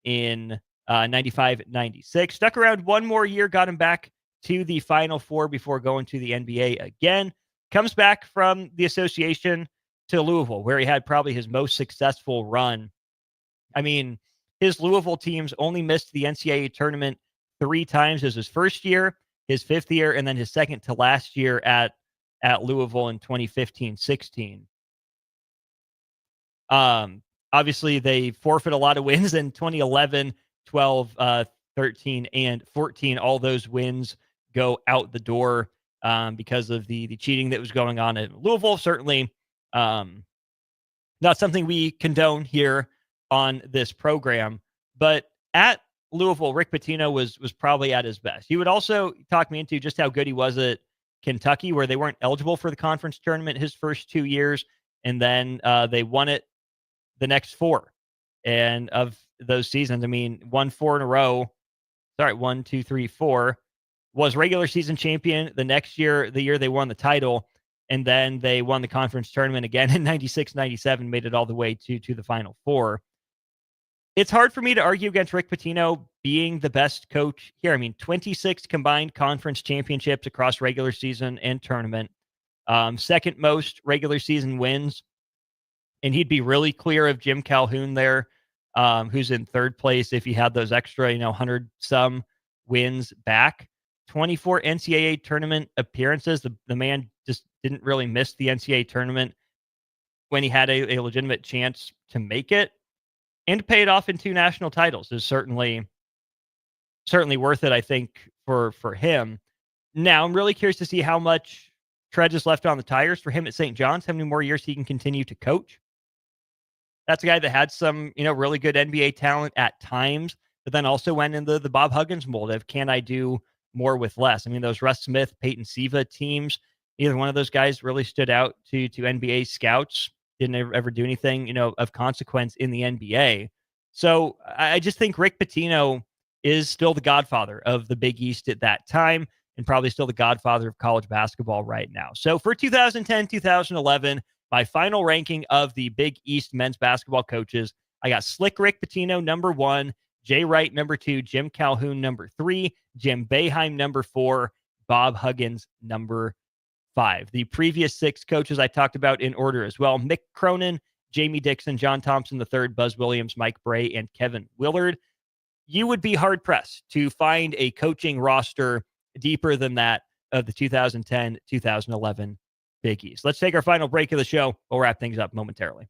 in 95-96. Stuck around one more year, got him back to the Final Four before going to the NBA again. Comes back from the association to Louisville, where he had probably his most successful run. His Louisville teams only missed the NCAA tournament 3 times as his first year, his 5th year, and then his second to last year at Louisville in 2015-16. Obviously, they forfeit a lot of wins in 2011, 12, 13, and 14. All those wins go out the door because of the cheating that was going on in Louisville. Certainly not something we condone here on this program. But at Louisville, Rick Pitino was probably at his best. He would also talk me into just how good he was at Kentucky, where they weren't eligible for the conference tournament his first 2 years, and then they won it the next 4. And of those seasons, won 4 in a row. Sorry, 1, 2, 3, 4. Was regular season champion the next year, the year they won the title, and then they won the conference tournament again in 96-97, made it all the way to the Final Four. It's hard for me to argue against Rick Pitino being the best coach here. 26 combined conference championships across regular season and tournament. Second most regular season wins. And he'd be really clear of Jim Calhoun there, who's in 3rd place if he had those extra, 100-some wins back. 24 NCAA tournament appearances. The man just didn't really miss the NCAA tournament when he had a legitimate chance to make it. And to pay it off in 2 national titles is certainly worth it, I think, for him. Now, I'm really curious to see how much tread is left on the tires for him at St. John's, how many more years he can continue to coach. That's a guy that had some, really good NBA talent at times, but then also went into the Bob Huggins mold of, can I do more with less? I mean, those Russ Smith, Peyton Siva teams, either one of those guys really stood out to NBA scouts, didn't ever do anything, of consequence in the NBA. So I just think Rick Pitino is still the godfather of the Big East at that time, and probably still the godfather of college basketball right now. So for 2010, 2011, my final ranking of the Big East men's basketball coaches, I got Slick Rick Pitino, number 1, Jay Wright, number 2, Jim Calhoun, number 3, Jim Boeheim, number 4, Bob Huggins, number 5. The previous 6 coaches I talked about in order as well: Mick Cronin, Jamie Dixon, John Thompson III, Buzz Williams, Mike Bray, and Kevin Willard. You would be hard-pressed to find a coaching roster deeper than that of the 2010-2011 Big East. Let's take our final break of the show. We'll wrap things up momentarily.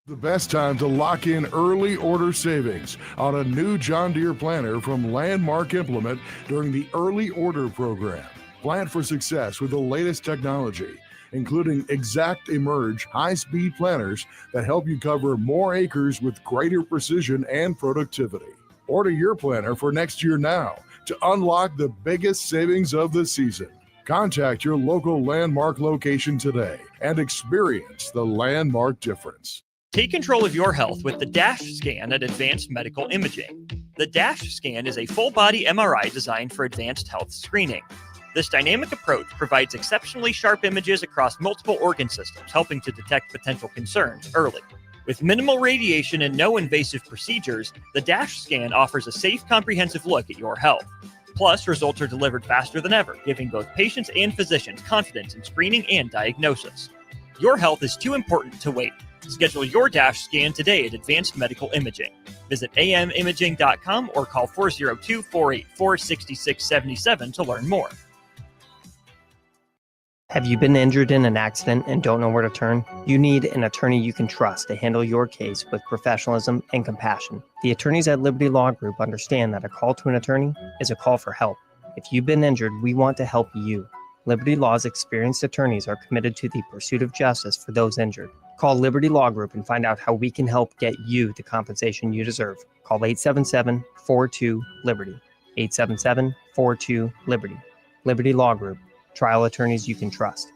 The best time to lock in early order savings on a new John Deere planter from Landmark Implement during the early order program. Plant for success with the latest technology, including Exact Emerge high-speed planters that help you cover more acres with greater precision and productivity. Order your planter for next year now to unlock the biggest savings of the season. Contact your local Landmark location today and experience the Landmark difference. Take control of your health with the DASH scan at Advanced Medical Imaging. The DASH scan is a full-body MRI designed for advanced health screening. This dynamic approach provides exceptionally sharp images across multiple organ systems, helping to detect potential concerns early. With minimal radiation and no invasive procedures, the DASH scan offers a safe, comprehensive look at your health. Plus, results are delivered faster than ever, giving both patients and physicians confidence in screening and diagnosis. Your health is too important to wait. Schedule your DASH scan today at Advanced Medical Imaging. Visit amimaging.com or call 402-484-6677 to learn more. Have you been injured in an accident and don't know where to turn? You need an attorney you can trust to handle your case with professionalism and compassion. The attorneys at Liberty Law Group understand that a call to an attorney is a call for help. If you've been injured, we want to help you. Liberty Law's experienced attorneys are committed to the pursuit of justice for those injured. Call Liberty Law Group and find out how we can help get you the compensation you deserve. Call 877-42-LIBERTY. 877-42-LIBERTY. Liberty Law Group. Trial attorneys you can trust.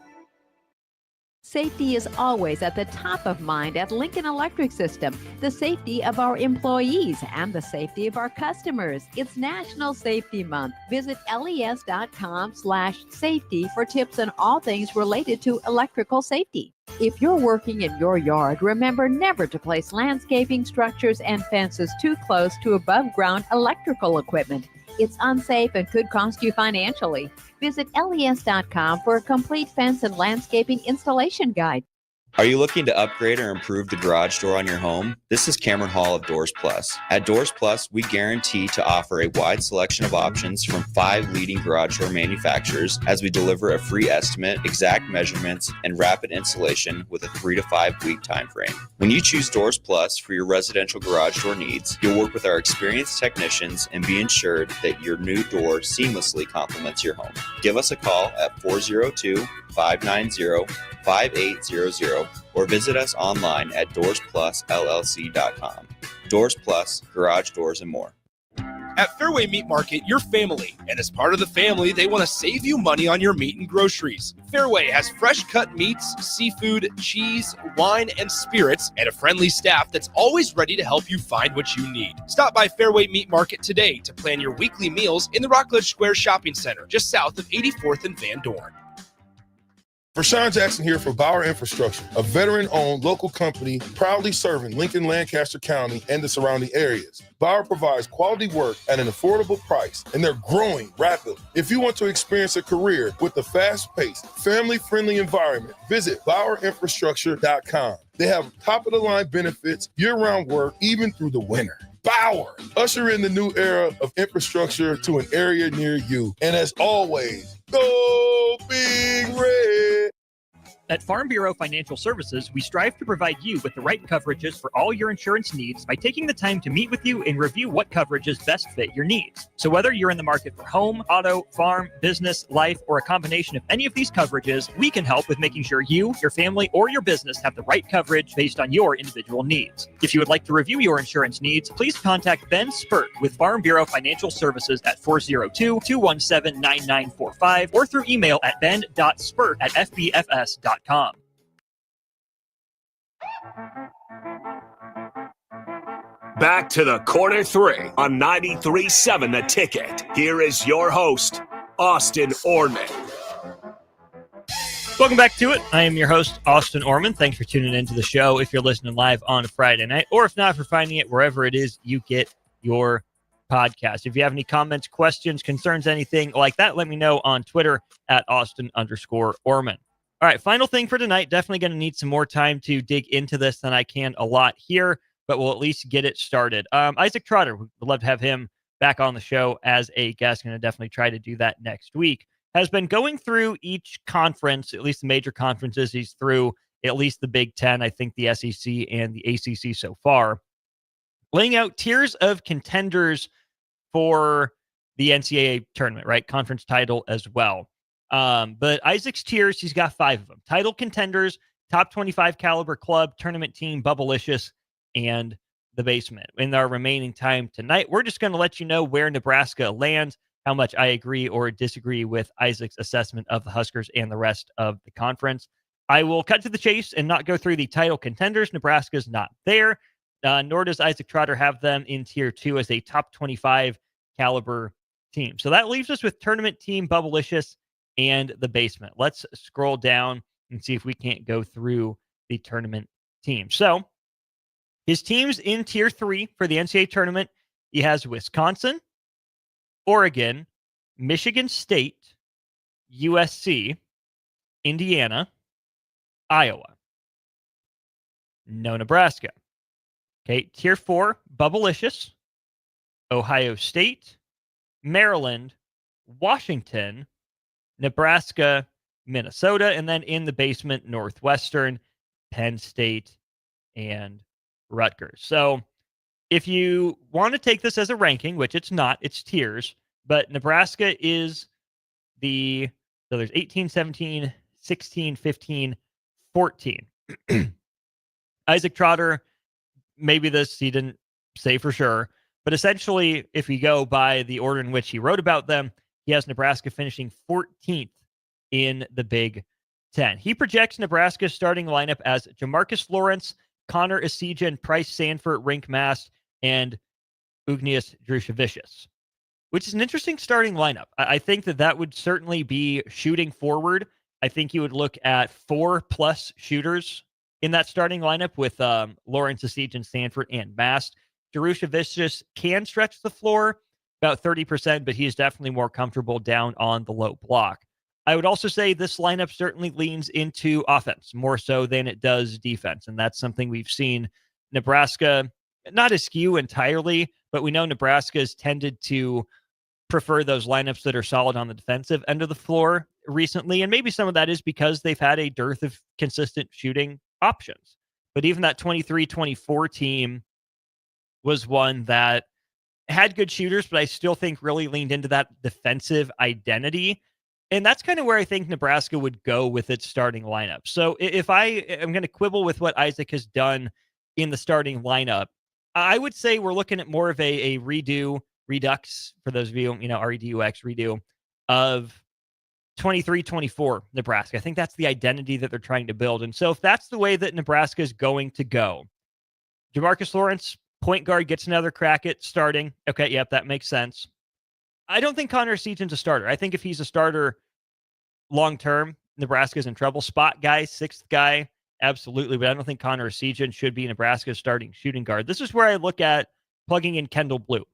Safety is always at the top of mind at Lincoln Electric System. The safety of our employees and the safety of our customers. It's National Safety Month. Visit les.com/safety for tips on all things related to electrical safety. If you're working in your yard, remember never to place landscaping structures and fences too close to above-ground electrical equipment. It's unsafe and could cost you financially. Visit les.com for a complete fence and landscaping installation guide. Are you looking to upgrade or improve the garage door on your home? This is Cameron Hall of Doors Plus. At Doors Plus, we guarantee to offer a wide selection of options from 5 leading garage door manufacturers as we deliver a free estimate, exact measurements, and rapid installation with a 3 to 5 week time frame. When you choose Doors Plus for your residential garage door needs, you'll work with our experienced technicians and be ensured that your new door seamlessly complements your home. Give us a call at 402-590-5800 or visit us online at DoorsPlusLLC.com. Doors Plus, garage doors, and more. At Fairway Meat Market, you're family, and as part of the family, they want to save you money on your meat and groceries. Fairway has fresh cut meats, seafood, cheese, wine, and spirits, and a friendly staff that's always ready to help you find what you need. Stop by Fairway Meat Market today to plan your weekly meals in the Rockledge Square Shopping Center, just south of 84th and Van Dorn. Rashawn Jackson here for Bauer Infrastructure, a veteran-owned local company proudly serving Lincoln, Lancaster County, and the surrounding areas. Bauer provides quality work at an affordable price, and they're growing rapidly. If you want to experience a career with a fast-paced, family-friendly environment, visit BauerInfrastructure.com. They have top-of-the-line benefits, year-round work, even through the winter. Bauer, usher in the new era of infrastructure to an area near you. And as always, go Big Red. At Farm Bureau Financial Services, we strive to provide you with the right coverages for all your insurance needs by taking the time to meet with you and review what coverages best fit your needs. So whether you're in the market for home, auto, farm, business, life, or a combination of any of these coverages, we can help with making sure you, your family, or your business have the right coverage based on your individual needs. If you would like to review your insurance needs, please contact Ben Spurt with Farm Bureau Financial Services at 402-217-9945 or through email at ben.spurt@fbfs.com. Back to the Corner 3 on 93.7 The Ticket. Here is your host, Austin Orman. Welcome back to it. I am your host, Austin Orman. Thanks for tuning into the show if you're listening live on a Friday night, or if not, for finding it wherever it is you get your podcast. If you have any comments, questions, concerns, anything like that, let me know on Twitter at Austin_Orman. All right, final thing for tonight. Definitely going to need some more time to dig into this than I can a lot here, but we'll at least get it started. Isaac Trotter, would love to have him back on the show as a guest. Going to definitely try to do that next week. Has been going through each conference, at least the major conferences. He's through at least the Big Ten, I think the SEC and the ACC so far, laying out tiers of contenders for the NCAA tournament, right? Conference title as well. But Isaac's tiers, he's got 5 of them. Title contenders, top 25 caliber club, tournament team, Bubblicious, and the basement. In our remaining time tonight, we're just going to let you know where Nebraska lands, how much I agree or disagree with Isaac's assessment of the Huskers and the rest of the conference. I will cut to the chase and not go through the title contenders. Nebraska's not there, nor does Isaac Trotter have them in tier 2 as a top 25 caliber team. So that leaves us with tournament team, Bubblicious, and the basement. Let's scroll down and see if we can't go through the tournament team. So his teams in tier 3 for the NCAA tournament, he has Wisconsin, Oregon, Michigan State, USC, Indiana, Iowa. No Nebraska. Okay, tier 4, Bubblicious, Ohio State, Maryland, Washington, Nebraska, Minnesota, and then in the basement, Northwestern, Penn State, and Rutgers. So if you want to take this as a ranking, which it's not, it's tiers, but Nebraska is so there's 18, 17, 16, 15, 14. Isaac Trotter, maybe this he didn't say for sure, but essentially, if we go by the order in which he wrote about them, he has Nebraska finishing 14th in the Big Ten. He projects Nebraska's starting lineup as Jamarcus Lawrence, Connor Essegian, Price Sanford, Rink Mast, and Ugnius Drushevicius, which is an interesting starting lineup. I think that would certainly be shooting forward. I think you would look at 4+ shooters in that starting lineup with Lawrence, Essegian, Sanford, and Mast. Drushevicius can stretch the floor about 30%, but he is definitely more comfortable down on the low block. I would also say this lineup certainly leans into offense more so than it does defense, and that's something we've seen Nebraska not askew entirely, but we know Nebraska has tended to prefer those lineups that are solid on the defensive end of the floor recently, and maybe some of that is because they've had a dearth of consistent shooting options. But even that 23-24 team was one that had good shooters, but I still think really leaned into that defensive identity. And that's kind of where I think Nebraska would go with its starting lineup. So if I am going to quibble with what Isaac has done in the starting lineup, I would say we're looking at more of a redux, for those of you, REDUX, redo of 23-24 Nebraska. I think that's the identity that they're trying to build. And so if that's the way that Nebraska is going to go, Jamarcus Lawrence, point guard, gets another crack at starting. Okay, yep, that makes sense. I don't think Connor Essegian's a starter. I think if he's a starter long-term, Nebraska's in trouble. Spot guy, 6th guy, absolutely. But I don't think Connor Essegian should be Nebraska's starting shooting guard. This is where I look at plugging in Kendall Blue,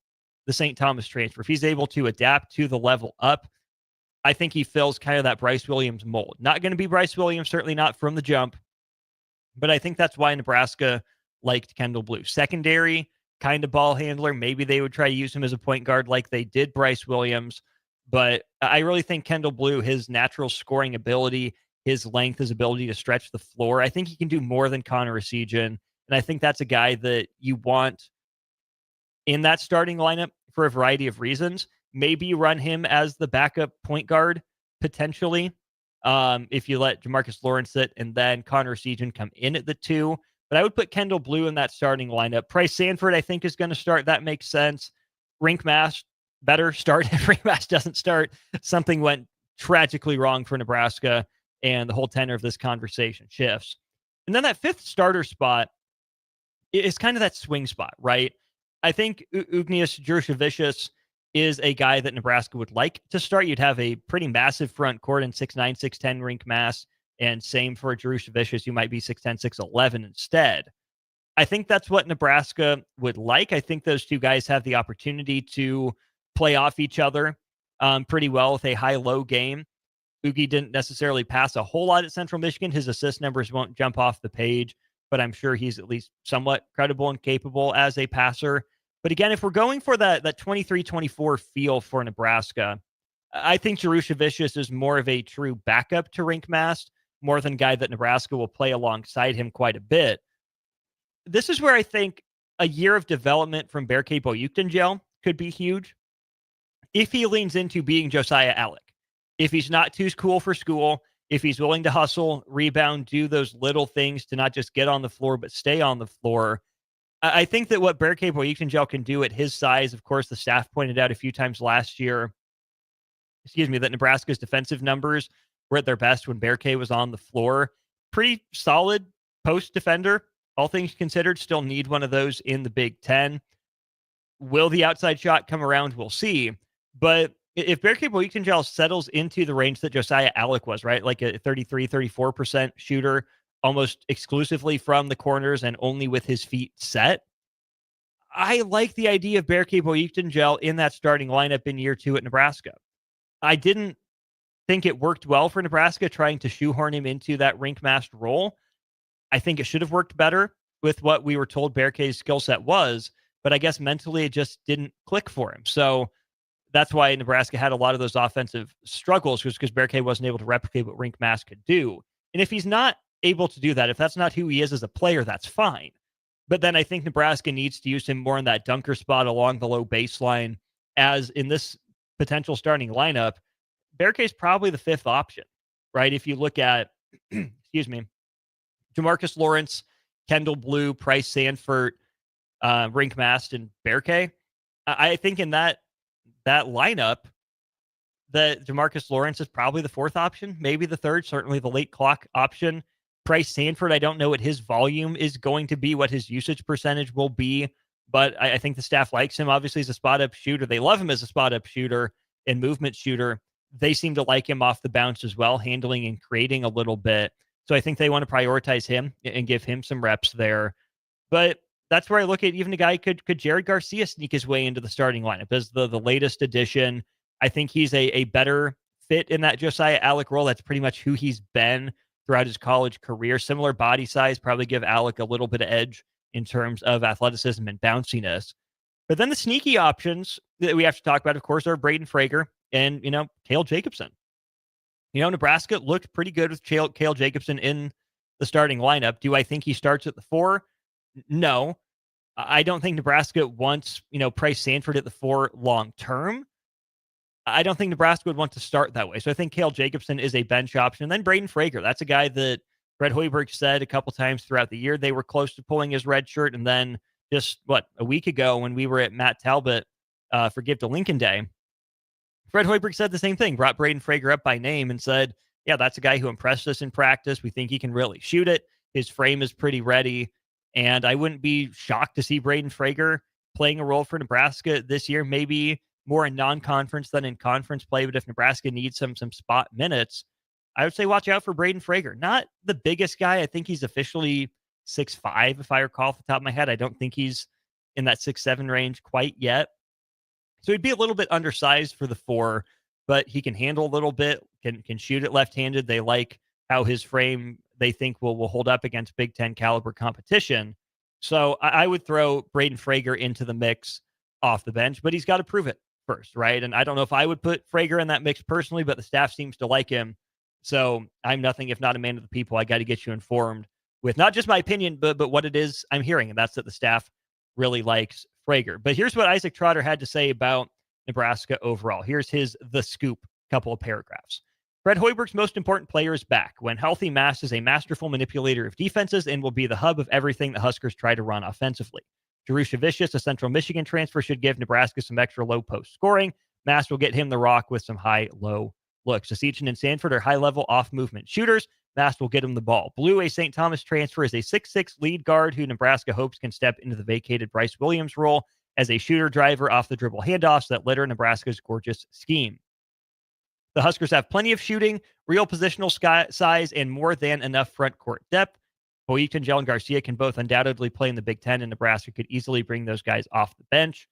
the St. Thomas transfer. If he's able to adapt to the level up, I think he fills kind of that Bryce Williams mold. Not going to be Bryce Williams, certainly not from the jump. But I think that's why Nebraska liked Kendall Blue. Secondary kind of ball handler. Maybe they would try to use him as a point guard like they did Bryce Williams. But I really think Kendall Blue, his natural scoring ability his length, his ability to stretch the floor. I think he can do more than Connor Essegian, and I think that's a guy that you want in that starting lineup for a variety of reasons. Maybe you run him as the backup point guard, potentially, if you let Jamarcus Lawrence sit and then Connor Essegian come in at the 2. But I would put Kendall Blue in that starting lineup. Price Sanford, I think, is going to start. That makes sense. Rink Mass better start. If Rink Mass doesn't start, something went tragically wrong for Nebraska, and the whole tenor of this conversation shifts. And then that 5th starter spot is kind of that swing spot, right? I think Ugnius Jurjevicius is a guy that Nebraska would like to start. You'd have a pretty massive front court in 6'9", 6'10" Rink Mass, and same for Jurjevicius. You might be 6'10", 6'11" instead. I think that's what Nebraska would like. I think those two guys have the opportunity to play off each other pretty well with a high-low game. Oogie didn't necessarily pass a whole lot at Central Michigan. His assist numbers won't jump off the page, but I'm sure he's at least somewhat credible and capable as a passer. But again, if we're going for that 23-24 feel for Nebraska, I think Jurjevicius is more of a true backup to Rink Mass, more than a guy that Nebraska will play alongside him quite a bit. This is where I think a year of development from Berke Boyukdengel could be huge. If he leans into being Josiah Allick, if he's not too cool for school, if he's willing to hustle, rebound, do those little things to not just get on the floor, but stay on the floor, I think that what Berke Boyukdengel can do at his size, of course, the staff pointed out a few times last year, that Nebraska's defensive numbers were at their best when Berke was on the floor. Pretty solid post defender, all things considered. Still need one of those in the Big Ten. Will the outside shot come around? We'll see. But if Berke Boyukdengel settles into the range that Josiah Allick was, right, like a 33, 34% shooter, almost exclusively from the corners and only with his feet set, I like the idea of Berke Boyukdengel in that starting lineup in year 2 at Nebraska. I didn't think it worked well for Nebraska trying to shoehorn him into that Rink Mass role. I think it should have worked better with what we were told Berke's skill set was, but I guess mentally it just didn't click for him. So that's why Nebraska had a lot of those offensive struggles, was because Berke wasn't able to replicate what Rink Mass could do. And if he's not able to do that, if that's not who he is as a player, that's fine. But then I think Nebraska needs to use him more in that dunker spot along the low baseline, as in this potential starting lineup, Berke is probably the 5th option, right? If you look at, Jamarcus Lawrence, Kendall Blue, Price Sanford, Rink Mass, and Berke, I think in that lineup, that Jamarcus Lawrence is probably the 4th option, maybe the 3rd, certainly the late clock option. Price Sanford, I don't know what his volume is going to be, what his usage percentage will be, but I think the staff likes him, obviously, as a spot-up shooter. They love him as a spot-up shooter and movement shooter. They seem to like him off the bounce as well, handling and creating a little bit. So I think they want to prioritize him and give him some reps there. But that's where I look at even a guy, could Jared Garcia sneak his way into the starting lineup as the latest addition? I think he's a better fit in that Josiah Allick role. That's pretty much who he's been throughout his college career. Similar body size, probably give Allick a little bit of edge in terms of athleticism and bounciness. But then the sneaky options that we have to talk about, of course, are Braden Frager and, Cale Jacobson. Nebraska looked pretty good with Cale Jacobson in the starting lineup. Do I think he starts at the 4? No. I don't think Nebraska wants, Price Sanford at the 4 long term. I don't think Nebraska would want to start that way. So I think Cale Jacobson is a bench option. And then Braden Frager, that's a guy that Fred Hoiberg said a couple times throughout the year they were close to pulling his red shirt. And then just, a week ago when we were at Matt Talbot for Give to Lincoln Day, Fred Hoiberg said the same thing, brought Braden Frager up by name and said, yeah, that's a guy who impressed us in practice. We think he can really shoot it. His frame is pretty ready. And I wouldn't be shocked to see Braden Frager playing a role for Nebraska this year, maybe more in non-conference than in conference play. But if Nebraska needs some spot minutes, I would say watch out for Braden Frager. Not the biggest guy. I think he's officially 6'5", if I recall off the top of my head. I don't think he's in that 6'7" range quite yet. So he'd be a little bit undersized for the 4, but he can handle a little bit, can shoot it left-handed. They like how his frame, they think, will hold up against Big Ten caliber competition. So I would throw Braden Frager into the mix off the bench, but he's got to prove it first, right? And I don't know if I would put Frager in that mix personally, but the staff seems to like him. So I'm nothing if not a man of the people. I got to get you informed with not just my opinion, but what it is I'm hearing, and that's that the staff really likes Frager. But here's what Isaac Trotter had to say about Nebraska overall. Here's his The Scoop couple of paragraphs. Fred Hoiberg's most important player is back. When healthy, Mass is a masterful manipulator of defenses and will be the hub of everything the Huskers try to run offensively. Jerusha Vicious, a Central Michigan transfer, should give Nebraska some extra low post scoring. Mass will get him the rock with some high-low looks. Asichin and Sanford are high-level off-movement shooters. Mass will get him the ball. Blue, a St. Thomas transfer, is a 6'6 lead guard who Nebraska hopes can step into the vacated Bryce Williams role as a shooter driver off the dribble handoffs that litter Nebraska's gorgeous scheme. The Huskers have plenty of shooting, real positional size, and more than enough front court depth. Boyk and Jalen Garcia can both undoubtedly play in the Big Ten, and Nebraska could easily bring those guys off the bench.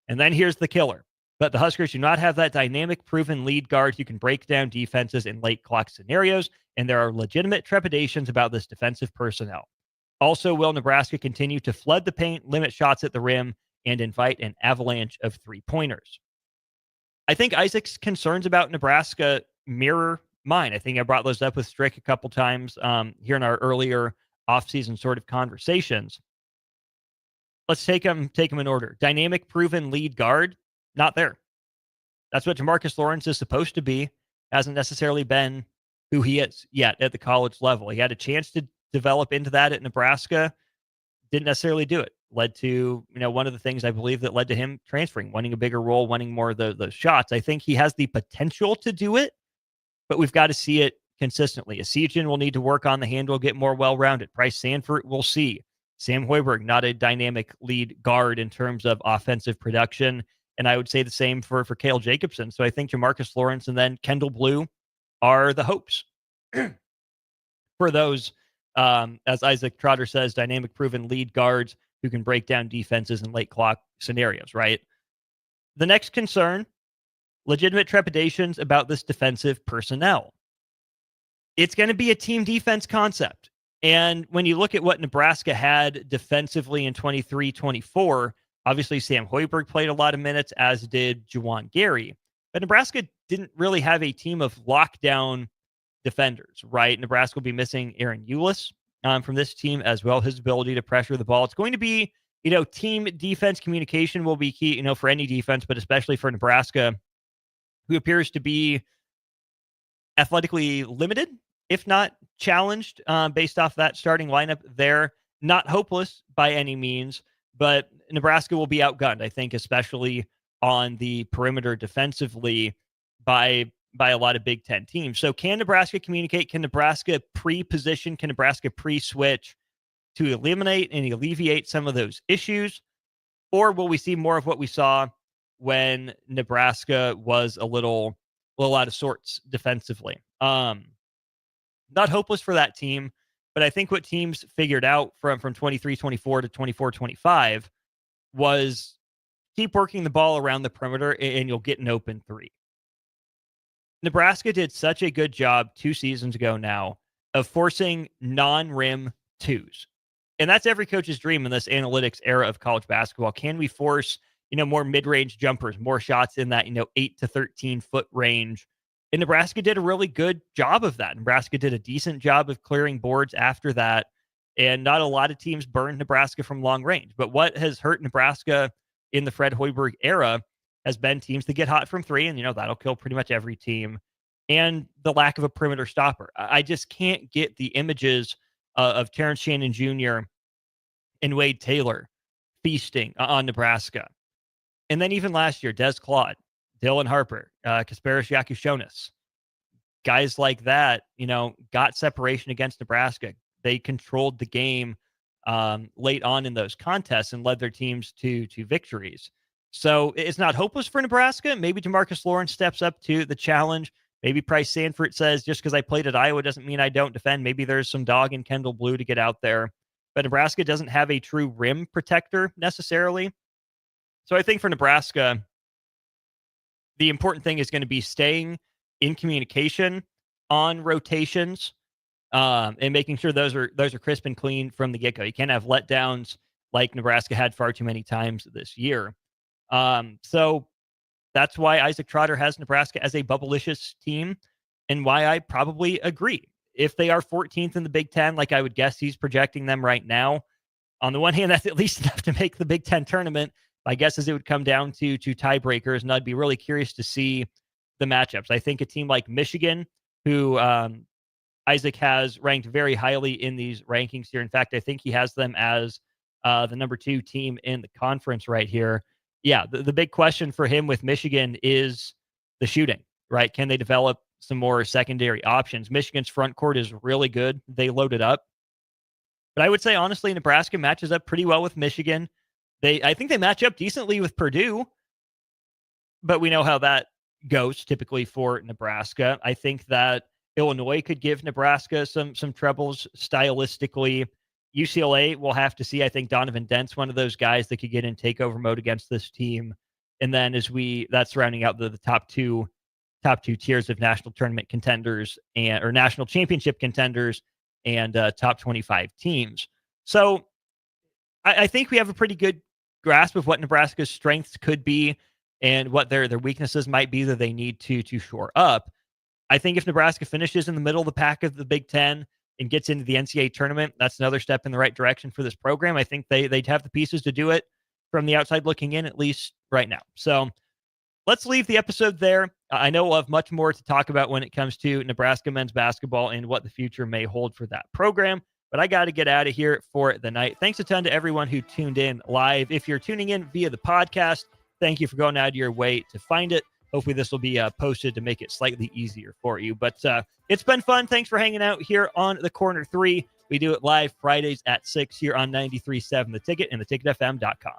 And then here's the killer. But the Huskers do not have that dynamic, proven lead guard who can break down defenses in late clock scenarios, and there are legitimate trepidations about this defensive personnel. Also, will Nebraska continue to flood the paint, limit shots at the rim, and invite an avalanche of three-pointers? I think Isaac's concerns about Nebraska mirror mine. I think I brought those up with Strick a couple times here in our earlier offseason sort of conversations. Let's take them in order. Dynamic, proven lead guard, not there. That's what Jamarcus Lawrence is supposed to be. Hasn't necessarily been who he is yet at the college level. He had a chance to develop into that at Nebraska. Didn't necessarily do it. Led to, one of the things I believe that led to him transferring, wanting a bigger role, wanting more of the shots. I think he has the potential to do it, but we've got to see it consistently. Asichin will need to work on the handle, get more well-rounded. Bryce Sanford, we'll see. Sam Hoiberg, not a dynamic lead guard in terms of offensive production. And I would say the same for Cale Jacobson. So I think Jamarcus Lawrence and then Kendall Blue are the hopes for those, as Isaac Trotter says, dynamic, proven lead guards who can break down defenses in late clock scenarios, right? The next concern, legitimate trepidations about this defensive personnel. It's going to be a team defense concept. And when you look at what Nebraska had defensively in 23-24, obviously Sam Hoiberg played a lot of minutes, as did Juwan Gary. But Nebraska didn't really have a team of lockdown defenders, right? Nebraska will be missing Aaron Eulis from this team as well. His ability to pressure the ball. It's going to be, team defense communication will be key, for any defense, but especially for Nebraska, who appears to be athletically limited, if not challenged, based off that starting lineup there. Not hopeless by any means, but Nebraska will be outgunned, I think, especially on the perimeter defensively by a lot of Big Ten teams. So can Nebraska communicate? Can Nebraska pre-position? Can Nebraska pre-switch to eliminate and alleviate some of those issues? Or will we see more of what we saw when Nebraska was a little out of sorts defensively? Not hopeless for that team, but I think what teams figured out from 23-24 to 24-25 was keep working the ball around the perimeter and you'll get an open three. Nebraska did such a good job 2 seasons ago now of forcing non-rim twos. And that's every coach's dream in this analytics era of college basketball. Can we force, more mid-range jumpers, more shots in that, 8 to 13 foot range? And Nebraska did a really good job of that. Nebraska did a decent job of clearing boards after that. And not a lot of teams burned Nebraska from long range. But what has hurt Nebraska in the Fred Hoiberg era has been teams that get hot from three, and that'll kill pretty much every team, and the lack of a perimeter stopper. I just can't get the images of Terrence Shannon Jr. and Wade Taylor feasting on Nebraska. And then even last year, Des Claude, Dylan Harper, Kasparis Yakushonis, guys like that, got separation against Nebraska. They controlled the game late on in those contests and led their teams to victories. So it's not hopeless for Nebraska. Maybe Jamarcus Lawrence steps up to the challenge. Maybe Bryce Sanford says, just because I played at Iowa doesn't mean I don't defend. Maybe there's some dog in Kendall Blue to get out there. But Nebraska doesn't have a true rim protector necessarily. So I think for Nebraska, the important thing is going to be staying in communication on rotations and making sure those are crisp and clean from the get-go. You can't have letdowns like Nebraska had far too many times this year. So that's why Isaac Trotter has Nebraska as a bubblicious team. and why I probably agree. If they are 14th in the Big Ten, like I would guess he's projecting them right now, on the one hand, that's at least enough to make the Big Ten tournament. My guess is it would come down to tiebreakers, and I'd be really curious to see the matchups. I think a team like Michigan, who Isaac has ranked very highly in these rankings here. In fact, I think he has them as the number 2 team in the conference right here. Yeah, the big question for him with Michigan is the shooting, right? Can they develop some more secondary options? Michigan's front court is really good. They load it up. But I would say, honestly, Nebraska matches up pretty well with Michigan. I think they match up decently with Purdue, but we know how that goes typically for Nebraska. I think that Illinois could give Nebraska some troubles stylistically. UCLA, we'll have to see. I think Donovan Dent's one of those guys that could get in takeover mode against this team. And then that's rounding out the top two tiers of national tournament contenders or national championship contenders and top 25 teams. So I think we have a pretty good grasp of what Nebraska's strengths could be and what their weaknesses might be that they need to shore up. I think if Nebraska finishes in the middle of the pack of the Big Ten and gets into the NCAA tournament, that's another step in the right direction for this program. I think they'd have the pieces to do it from the outside looking in, at least right now. So let's leave the episode there. I know we'll have much more to talk about when it comes to Nebraska men's basketball and what the future may hold for that program. But I got to get out of here for the night. Thanks a ton to everyone who tuned in live. If you're tuning in via the podcast, thank you for going out of your way to find it. Hopefully this will be posted to make it slightly easier for you. But it's been fun. Thanks for hanging out here on The Corner 3. We do it live Fridays at 6 here on 93.7 The Ticket and theticketfm.com.